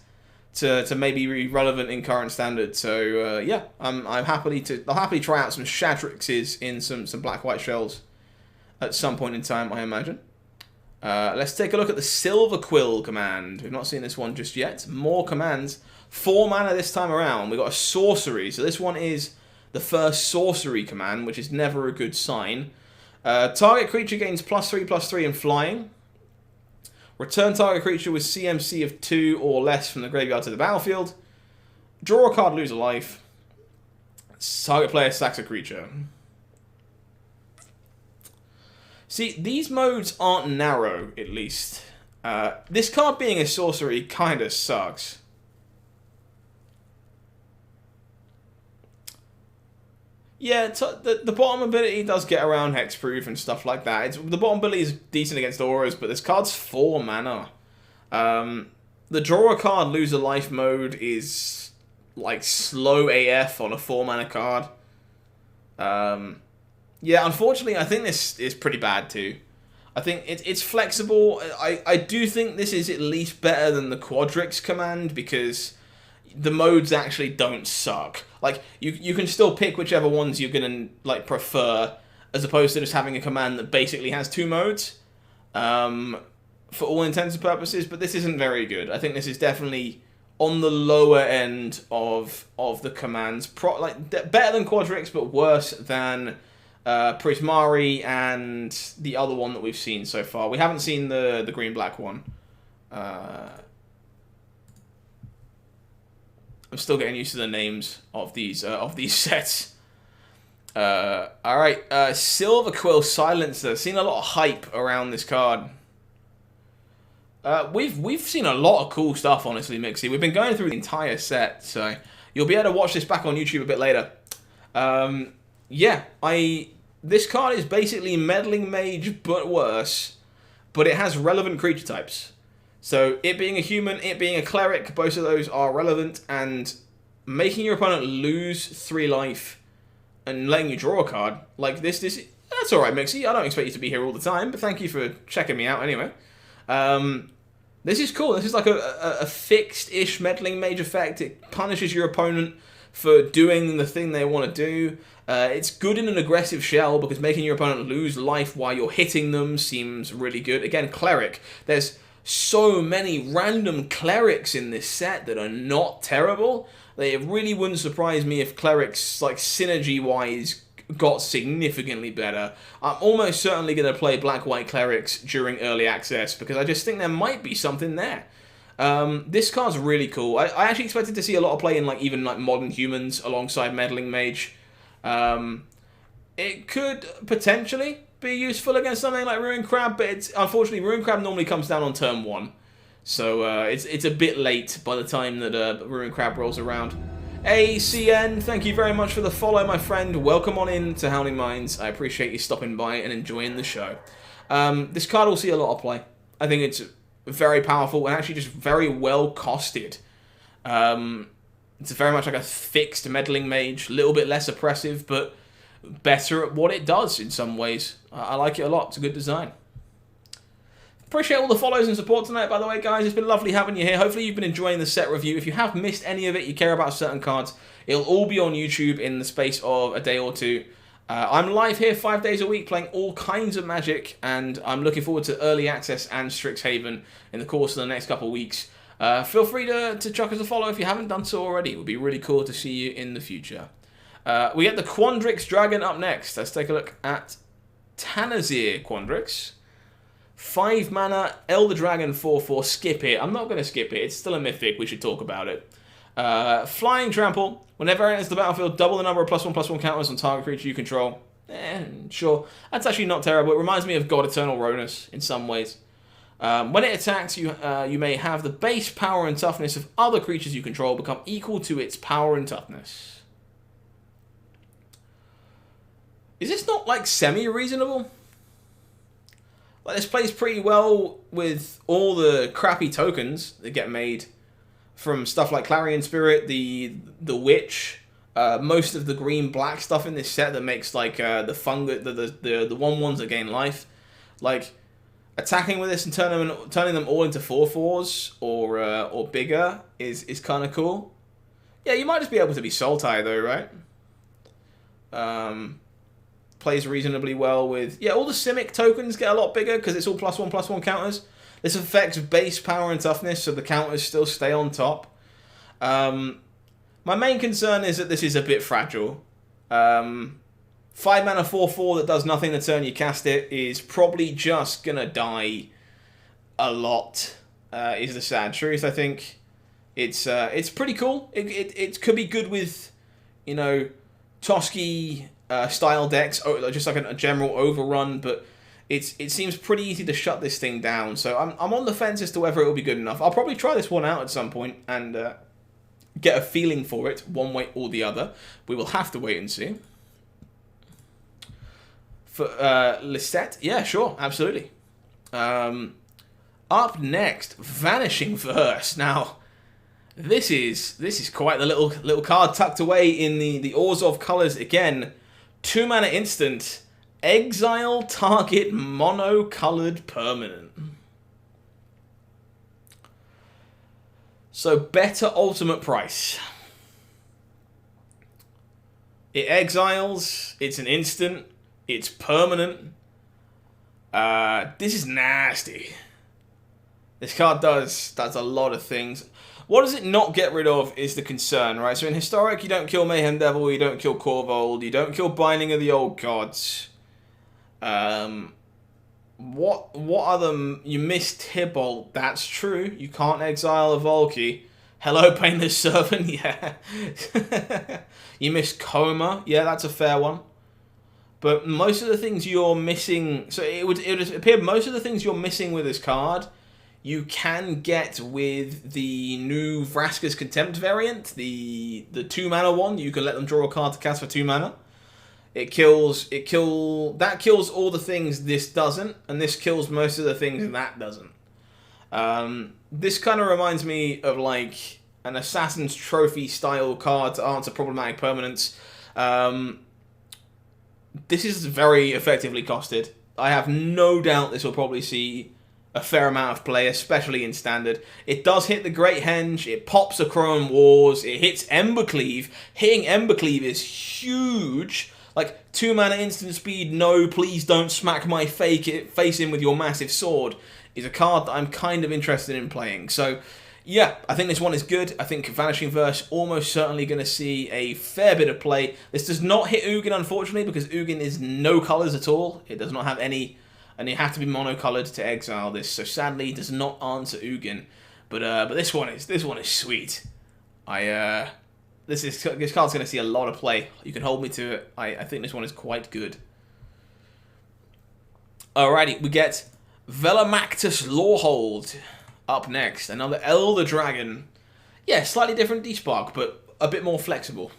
to maybe be relevant in current standard. So yeah, I'll happily try out some Shadrixes in some black-white shells at some point in time, I imagine. Let's take a look at the Silver Quill command. We've not seen this one just yet. More commands. 4 mana this time around. We've got a sorcery. So this one is the first sorcery command, which is never a good sign. Target creature gains +3/+3 in flying. Return target creature with CMC of 2 or less from the graveyard to the battlefield. Draw a card, lose a life. Target player sacks a creature. See, these modes aren't narrow, at least. This card being a sorcery kind of sucks. Yeah, the bottom ability does get around hexproof and stuff like that. The bottom ability is decent against auras, but this card's 4 mana. The draw a card, lose a life mode is like slow AF on a 4 mana card. Yeah, unfortunately, I think this is pretty bad too. I think it's flexible. I do think this is at least better than the Quadrix command because the modes actually don't suck. Like, you can still pick whichever ones you're gonna like prefer, as opposed to just having a command that basically has 2 modes, for all intents and purposes. But this isn't very good. I think this is definitely on the lower end of the commands. Better than Quadrix, but worse than Prismari and the other one that we've seen so far. We haven't seen the green-black one. I'm still getting used to the names of these sets. Alright, Silver Quill Silencer. Seen a lot of hype around this card. We've seen a lot of cool stuff, honestly, Mixie. We've been going through the entire set, so you'll be able to watch this back on YouTube a bit later. Yeah, this card is basically Meddling Mage, but worse. But it has relevant creature types. So, it being a human, it being a cleric, both of those are relevant, and making your opponent lose 3 life and letting you draw a card, like this that's alright, Mixie. I don't expect you to be here all the time, but thank you for checking me out anyway. This is cool. This is like a fixed-ish Meddling Mage effect. It punishes your opponent for doing the thing they want to do. It's good in an aggressive shell, because making your opponent lose life while you're hitting them seems really good. Again, Cleric. There's so many random Clerics in this set that are not terrible. It really wouldn't surprise me if Clerics, like, synergy-wise, got significantly better. I'm almost certainly going to play Black-White Clerics during early access, because I just think there might be something there. This card's really cool. I actually expected to see a lot of play in even Modern Humans alongside Meddling Mage. It could potentially be useful against something like Ruin Crab, but unfortunately Ruin Crab normally comes down on turn 1. So it's a bit late by the time that Ruin Crab rolls around. ACN, thank you very much for the follow, my friend. Welcome on in to HowlingMines. I appreciate you stopping by and enjoying the show. This card will see a lot of play. I think it's very powerful and actually just very well costed. It's very much like a fixed Meddling Mage, a little bit less oppressive, but better at what it does in some ways. I like it a lot. It's a good design. Appreciate all the follows and support tonight, by the way, guys. It's been lovely having you here. Hopefully you've been enjoying the set review. If you have missed any of it, you care about certain cards, it'll all be on YouTube in the space of a day or two. I'm live here 5 days a week playing all kinds of Magic, and I'm looking forward to early access and Strixhaven in the course of the next couple of weeks. Feel free to chuck us a follow if you haven't done so already. It would be really cool to see you in the future. We get the Quandrix Dragon up next. Let's take a look at Tanazir Quandrix. 5 mana, Elder Dragon 4/4, skip it. I'm not going to skip it. It's still a mythic. We should talk about it. Flying Trample. Whenever it enters the battlefield, double the number of +1/+1 counters on target creature you control. Sure. That's actually not terrible. It reminds me of God Eternal Ronus in some ways. When it attacks, you may have the base power and toughness of other creatures you control become equal to its power and toughness. Is this not, like, semi-reasonable? Like, this plays pretty well with all the crappy tokens that get made from stuff like Clarion Spirit, the Witch, most of the green-black stuff in this set that makes, like, the fungus, the 1/1s that gain life. Like, attacking with this and turning them all into 4/4s or bigger is kind of cool. Yeah, you might just be able to be Sultai, though, right? Plays reasonably well with... Yeah, all the Simic tokens get a lot bigger because it's all +1/+1 counters. This affects base power and toughness, so the counters still stay on top. My main concern is that this is a bit fragile. 5 mana 4/4 that does nothing the turn you cast it is probably just going to die a lot, is the sad truth, I think. It's pretty cool. It could be good with, you know, Toski style decks, just like a general overrun, but it seems pretty easy to shut this thing down. So I'm on the fence as to whether it will be good enough. I'll probably try this one out at some point and get a feeling for it, one way or the other. We will have to wait and see. For Lisette, yeah, sure, absolutely. Up next, Vanishing Verse. Now, this is quite the little card tucked away in the Orzhov colors again. 2 mana instant, exile target mono-colored permanent. So better ultimate price. It exiles. It's an instant. It's permanent. This is nasty. This card does a lot of things. What does it not get rid of is the concern, right? So in Historic, you don't kill Mayhem Devil, you don't kill Korvold, you don't kill Binding of the Old Gods. What other... You miss Tybalt, that's true. You can't exile a Volky. Hello, Painless Servant, yeah. You miss Coma, yeah, that's a fair one. But most of the things you're missing... So it would appear most of the things you're missing with this card... You can get with the new Vraska's Contempt variant, the 2 mana one. You can let them draw a card to cast for 2 mana. That kills all the things this doesn't, and this kills most of the things that doesn't. This kind of reminds me of like an Assassin's Trophy style card to answer problematic permanents. This is very effectively costed. I have no doubt this will probably see a fair amount of play, especially in Standard. It does hit the Great Henge, it pops a Chrome Wars, it hits Embercleave. Hitting Embercleave is huge. Like, 2 mana instant speed, no, please don't smack my face in with your massive sword, is a card that I'm kind of interested in playing. So, yeah, I think this one is good. I think Vanishing Verse almost certainly going to see a fair bit of play. This does not hit Ugin, unfortunately, because Ugin is no colours at all. It does not have any... And you have to be mono-colored to exile this, so sadly it does not answer Ugin. But this one is sweet. This card's going to see a lot of play. You can hold me to it. I think this one is quite good. Alrighty, we get Velamactus Lawhold up next. Another Elder Dragon. Yeah, slightly different D-Spark, but a bit more flexible.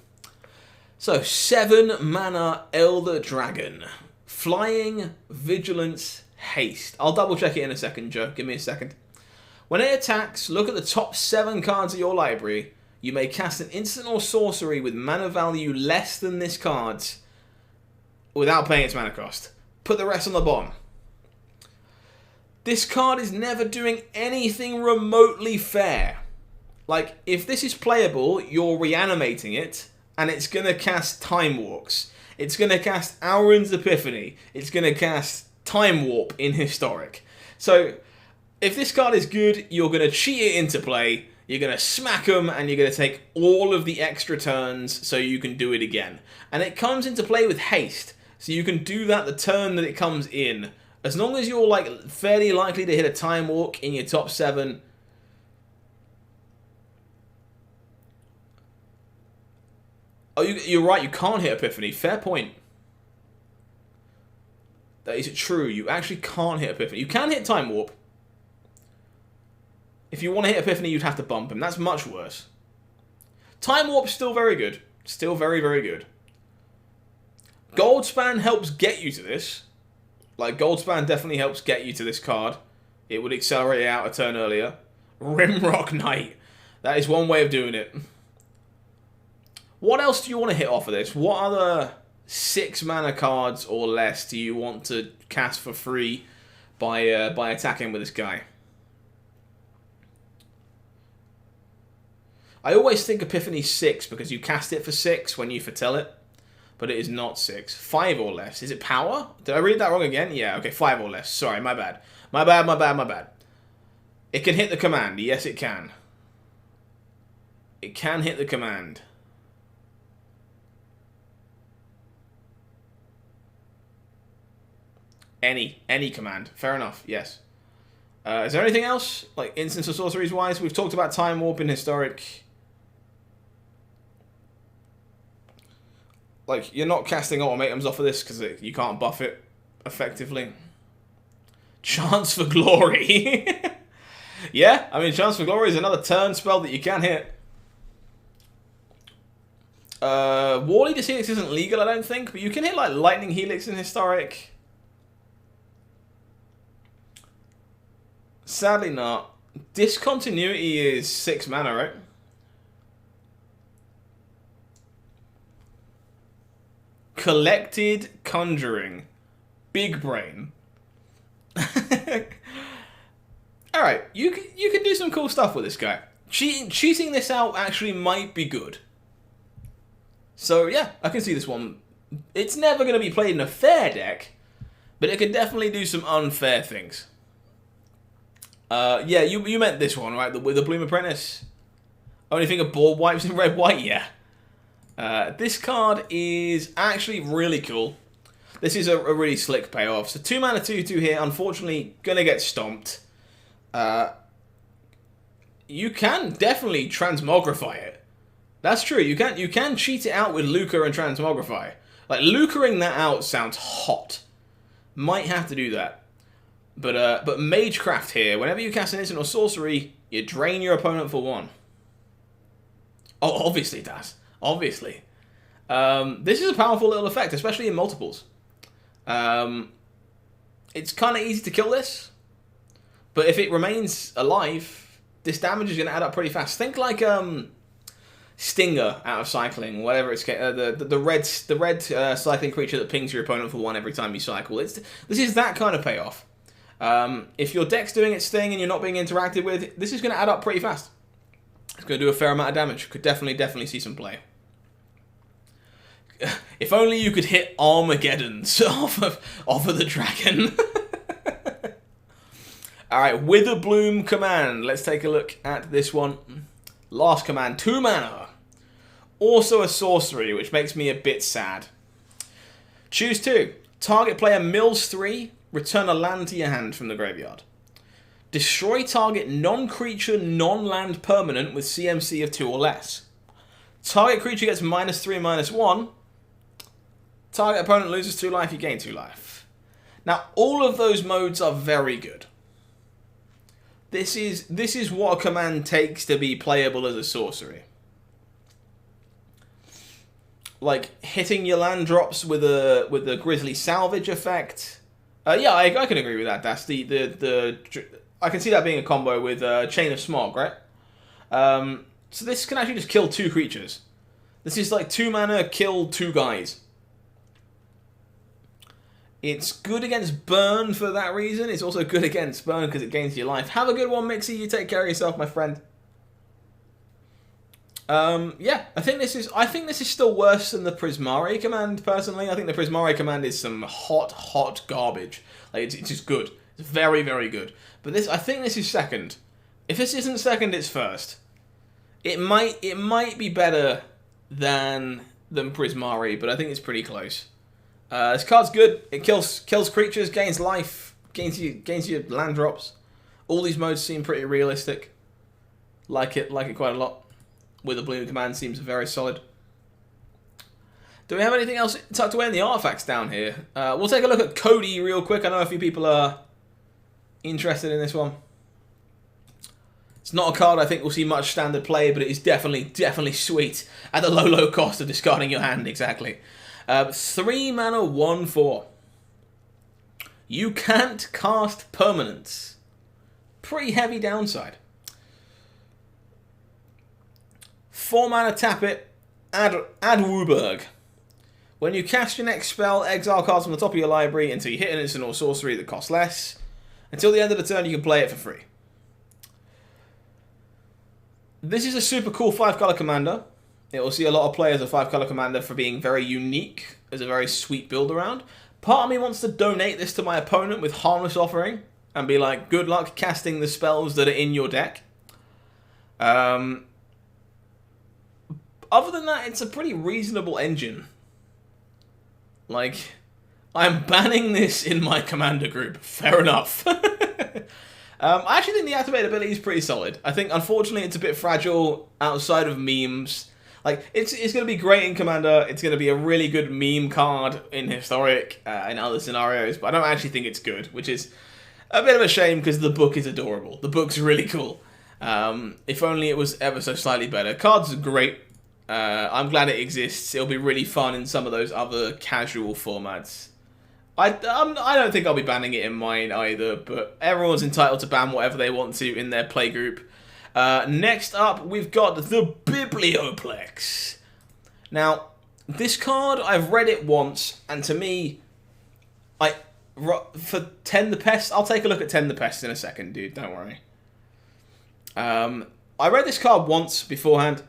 So 7 mana Elder Dragon. Flying, Vigilance, Haste. I'll double check it in a second, Joe. Give me a second. When it attacks, look at the top 7 cards of your library. You may cast an instant or sorcery with mana value less than this card's without paying its mana cost. Put the rest on the bottom. this card is never doing anything remotely fair. Like, if this is playable, you're reanimating it, and it's going to cast Time Walks. It's going to cast Auron's Epiphany. It's going to cast Time Warp in Historic. So, if this card is good, you're going to cheat it into play, you're going to smack them, and you're going to take all of the extra turns so you can do it again. And it comes into play with haste, so you can do that the turn that it comes in. As long as you're like fairly likely to hit a Time Walk in your top 7. Oh, you're right, you can't hit Epiphany. Fair point. That is true, you actually can't hit Epiphany. You can hit Time Warp. If you want to hit Epiphany, you'd have to bump him. That's much worse. Time Warp's still very good. Still very, very good. Goldspan helps get you to this. Like, Goldspan definitely helps get you to this card. It would accelerate it out a turn earlier. Rimrock Knight. That is one way of doing it. What else do you want to hit off of this? What other 6 mana cards or less do you want to cast for free by attacking with this guy? I always think Epiphany's 6 because you cast it for 6 when you foretell it. But it is not 6. 5 or less. Is it power? Did I read that wrong again? Yeah, okay, 5 or less. Sorry, my bad. My bad. It can hit the command. Yes, it can. It can hit the command. Any command. Fair enough, yes. Is there anything else? Like, instants or sorceries-wise? We've talked about Time Warp in Historic. Like, you're not casting ultimatums off of this because you can't buff it effectively. Chance for Glory. Yeah, I mean, Chance for Glory is another turn spell that you can hit. Warleader's Helix isn't legal, I don't think, but you can hit, like, Lightning Helix in Historic. Sadly not. Discontinuity is 6 mana, right? Collected Conjuring. Big brain. Alright, you can do some cool stuff with this guy. Cheating this out actually might be good. So yeah, I can see this one. It's never going to be played in a fair deck, but it can definitely do some unfair things. Yeah, you meant this one, right? With the Bloom Apprentice. Only thing of board wipes in red-white? Yeah. This card is actually really cool. This is a really slick payoff. So 2 mana 2/2 here, unfortunately, gonna get stomped. You can definitely transmogrify it. That's true. You can cheat it out with Lucre and transmogrify. Like, Lucring that out sounds hot. Might have to do that. But Magecraft here, whenever you cast an instant or sorcery, you drain your opponent for 1. Oh, obviously it does. Obviously. This is a powerful little effect, especially in multiples. It's kind of easy to kill this, but if it remains alive, this damage is going to add up pretty fast. Think like Stinger out of Cycling, whatever it's the red cycling creature that pings your opponent for 1 every time you cycle. This is that kind of payoff. If your deck's doing its thing and you're not being interacted with, this is going to add up pretty fast. It's going to do a fair amount of damage. Could definitely see some play. If only you could hit Armageddons off of the dragon. Alright, Witherbloom command. Let's take a look at this one. Last command, 2 mana. Also a sorcery, which makes me a bit sad. Choose 2. Target player mills 3. Return a land to your hand from the graveyard. Destroy target non-creature, non-land permanent with CMC of 2 or less. Target creature gets -3, -1. Target opponent loses 2 life, you gain 2 life. Now, all of those modes are very good. This is what a command takes to be playable as a sorcery. Like, hitting your land drops with a Grizzly Salvage effect. Yeah, I can agree with that. That's I can see that being a combo with Chain of Smog, right? So this can actually just kill 2 creatures. This is like 2 mana, kill 2 guys. It's good against burn for that reason. It's also good against burn because it gains your life. Have a good one, Mixie. You take care of yourself, my friend. Yeah, I think this is still worse than the Prismari command, personally. I think the Prismari command is some hot garbage. Like, it's just good. It's very, very good. But I think this is second. If this isn't second, it's first. It might be better than Prismari, but I think it's pretty close. This card's good. It kills creatures, gains life, gains your land drops. All these modes seem pretty realistic. Like it quite a lot. With a blue command seems very solid. Do we have anything else tucked away in the artifacts down here? We'll take a look at Cody real quick. I know a few people are interested in this one. It's not a card I think we'll see much standard play, but it is definitely sweet at the low cost of discarding your hand, exactly. 3 mana, 1/4. You can't cast permanents. Pretty heavy downside. 4 mana, tap it, add Wooburg. When you cast your next spell, exile cards from the top of your library until you hit an instant or sorcery that costs less. Until the end of the turn, you can play it for free. This is a super cool 5-color commander. It will see a lot of play as a 5-color commander for being very unique, as a very sweet build around. Part of me wants to donate this to my opponent with Harmless Offering and be like, good luck casting the spells that are in your deck. Other than that, it's a pretty reasonable engine. Like, I'm banning this in my commander group. Fair enough. I actually think the activate ability is pretty solid. I think, unfortunately, it's a bit fragile outside of memes. Like, it's going to be great in Commander. It's going to be a really good meme card in Historic and other scenarios. But I don't actually think it's good, which is a bit of a shame because the book is adorable. The book's really cool. If only it was ever so slightly better. Cards are great. I'm glad it exists. It'll be really fun in some of those other casual formats. I don't think I'll be banning it in mine either, but everyone's entitled to ban whatever they want to in their playgroup. Next up, we've got the Biblioplex. Now, this card, I've read it once, and to me, for Tend the Pest, I'll take a look at Tend the Pest in a second, dude, don't worry. I read this card once beforehand,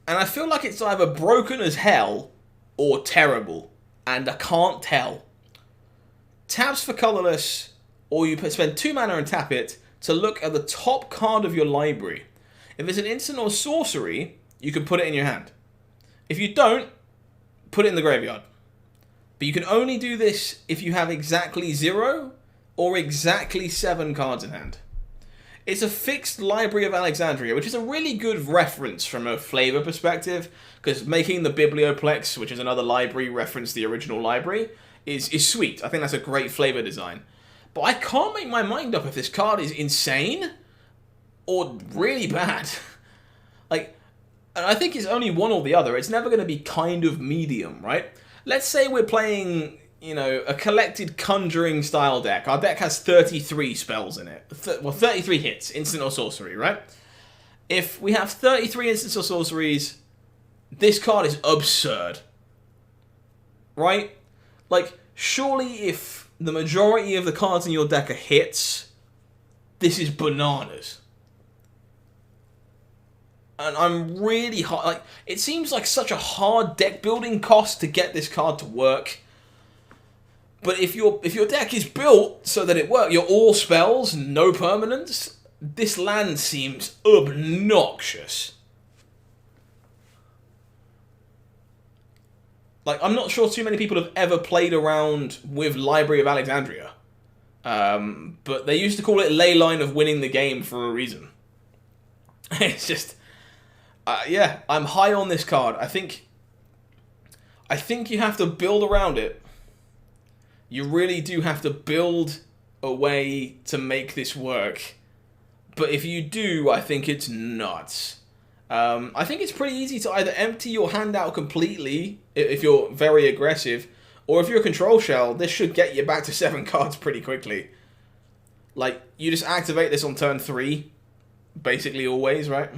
and I feel like it's either broken as hell or terrible, and I can't tell. Taps for colorless, or you spend 2 mana and tap it to look at the top card of your library. If it's an instant or sorcery, you can put it in your hand. If you don't, put it in the graveyard. But you can only do this if you have exactly 0 or exactly 7 cards in hand. It's a fixed Library of Alexandria, which is a really good reference from a flavor perspective, because making the Biblioplex, which is another library, reference the original library, is sweet. I think that's a great flavor design. But I can't make my mind up if this card is insane or really bad. Like, and I think it's only one or the other. It's never going to be kind of medium, right? Let's say we're playing, you know, a collected conjuring style deck. Our deck has 33 spells in it. 33 hits, instant or sorcery, right? If we have 33 instants or sorceries, this card is absurd. Right? Like, surely if the majority of the cards in your deck are hits, this is bananas. And I'm really hard. Like, it seems like such a hard deck building cost to get this card to work. But if your deck is built so that it works, you're all spells, no permanents, this land seems obnoxious. Like, I'm not sure too many people have ever played around with Library of Alexandria. But they used to call it ley line of winning the game for a reason. It's just... yeah, I'm high on this card. I think you have to build around it. You really do have to build a way to make this work. But if you do, I think it's nuts. I think it's pretty easy to either empty your hand out completely, if you're very aggressive, or if you're a control shell, this should get you back to 7 cards pretty quickly. Like, you just activate this on turn 3, basically always, right?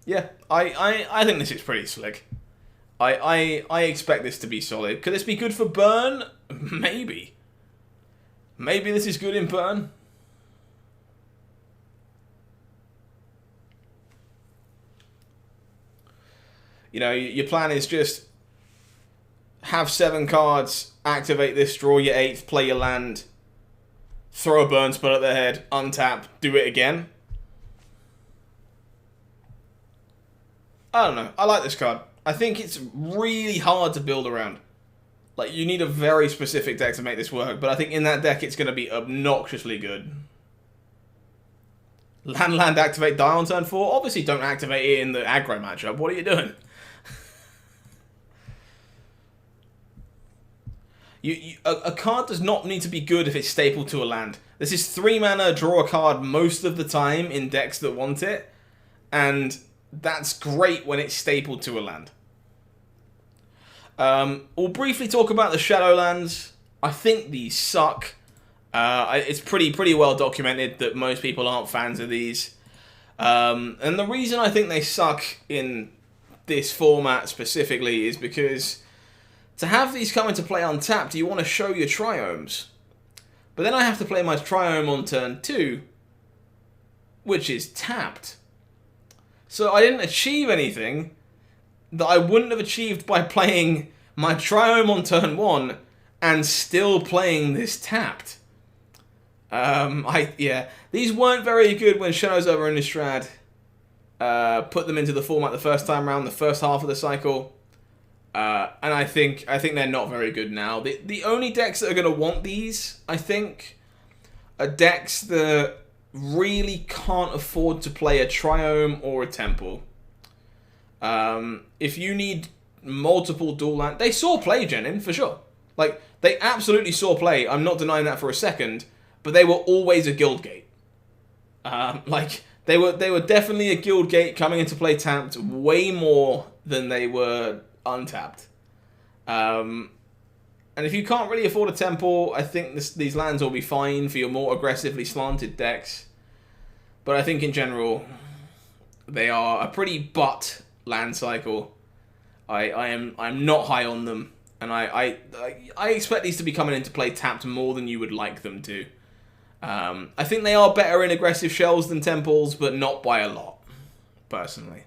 Yeah, I think this is pretty slick. I expect this to be solid. Could this be good for burn? Maybe. Maybe this is good in burn. You know, your plan is just have 7 cards, activate this, draw your 8th, play your land, throw a burn spell at their head, untap, do it again. I don't know. I like this card. I think it's really hard to build around. Like, you need a very specific deck to make this work, but I think in that deck it's going to be obnoxiously good. Land, activate, die on turn 4? Obviously don't activate it in the aggro matchup. What are you doing? A card does not need to be good if it's stapled to a land. This is 3 mana, draw a card most of the time in decks that want it, and that's great when it's stapled to a land. We'll briefly talk about the Shadowlands. I think these suck. It's pretty well documented that most people aren't fans of these. And the reason I think they suck in this format specifically is because to have these come into play untapped, you want to show your triomes. But then I have to play my triome on turn 2, which is tapped. So I didn't achieve anything that I wouldn't have achieved by playing my triome on turn 1 and still playing this tapped. These weren't very good when Shadows over Innistrad put them into the format the first time around, the first half of the cycle. And I think they're not very good now. The only decks that are going to want these, I think, are decks that really can't afford to play a Triome or a Temple. If you need multiple dual land, they saw play, Jenin, for sure. Like, they absolutely saw play. I'm not denying that for a second, but they were always a guild gate. They were definitely a guild gate coming into play tapped way more than they were untapped. And if you can't really afford a temple, I think these lands will be fine for your more aggressively slanted decks. But I think in general, they are a pretty butt land cycle. I'm not high on them, and I expect these to be coming into play tapped more than you would like them to. I think they are better in aggressive shells than temples, but not by a lot, personally.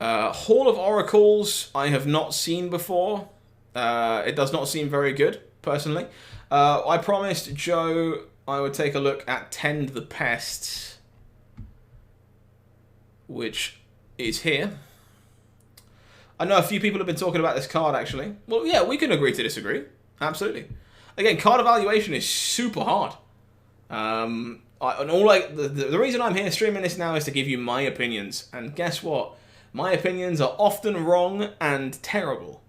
Hall of Oracles, I have not seen before. It does not seem very good, personally. I promised Joe I would take a look at Tend the Pests, which is here. I know a few people have been talking about this card, actually. Well, yeah, we can agree to disagree. Absolutely. Again, card evaluation is super hard. The reason I'm here streaming this now is to give you my opinions. And guess what? My opinions are often wrong and terrible.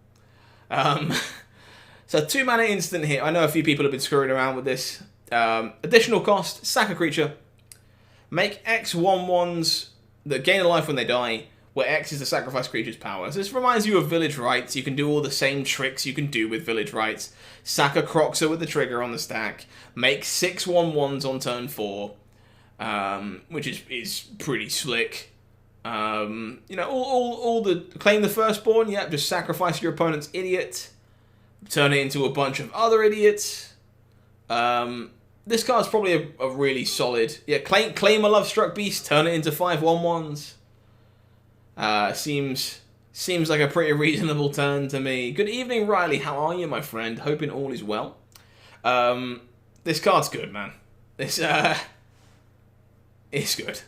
So 2 mana instant here. I know a few people have been screwing around with this. Additional cost, sack a creature. Make X 1/1s that gain a life when they die, where X is the sacrifice creature's power. So this reminds you of Village Rites. You can do all the same tricks you can do with Village Rites. Sack a Croxer with the trigger on the stack. Make 6 1/1s on turn 4, which is pretty slick. You know, all the claim the firstborn. Yep, just sacrifice your opponent's idiot. Turn it into a bunch of other idiots. This card's probably a really solid. Yeah, claim a Lovestruck Beast. Turn it into 5 1/1s. Seems like a pretty reasonable turn to me. Good evening, Riley. How are you, my friend? Hoping all is well. This card's good, man. It's good.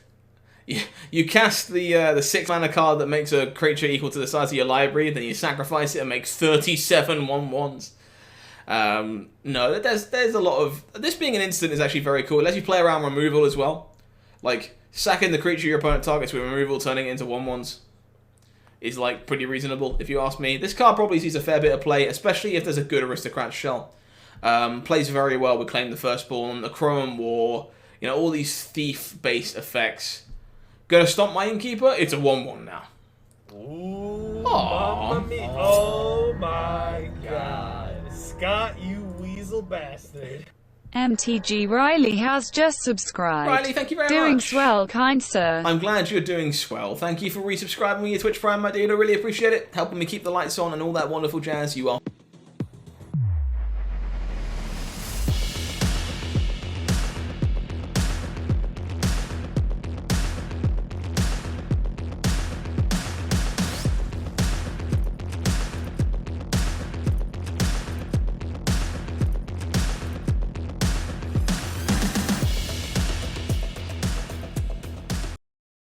You cast the 6 mana card that makes a creature equal to the size of your library, then you sacrifice it and make 37 1/1s. No, there's a lot of... This being an instant is actually very cool. It lets you play around removal as well. Like, sacking the creature your opponent targets with removal, turning it into 1/1s is, like, pretty reasonable, if you ask me. This card probably sees a fair bit of play, especially if there's a good Aristocrat shell. Plays very well with Claim the Firstborn, the Chrome War, you know, all these thief-based effects. Gonna stomp my Innkeeper? It's a 1/1 now. Ooh, Mamma mia. Oh my god. Scott, you weasel bastard. MTG Riley has just subscribed. Riley, thank you very Doing much. swell, kind sir. I'm glad you're doing swell. Thank you for resubscribing with your Twitch Prime, my dude. I really appreciate it. Helping me keep the lights on and all that wonderful jazz. You are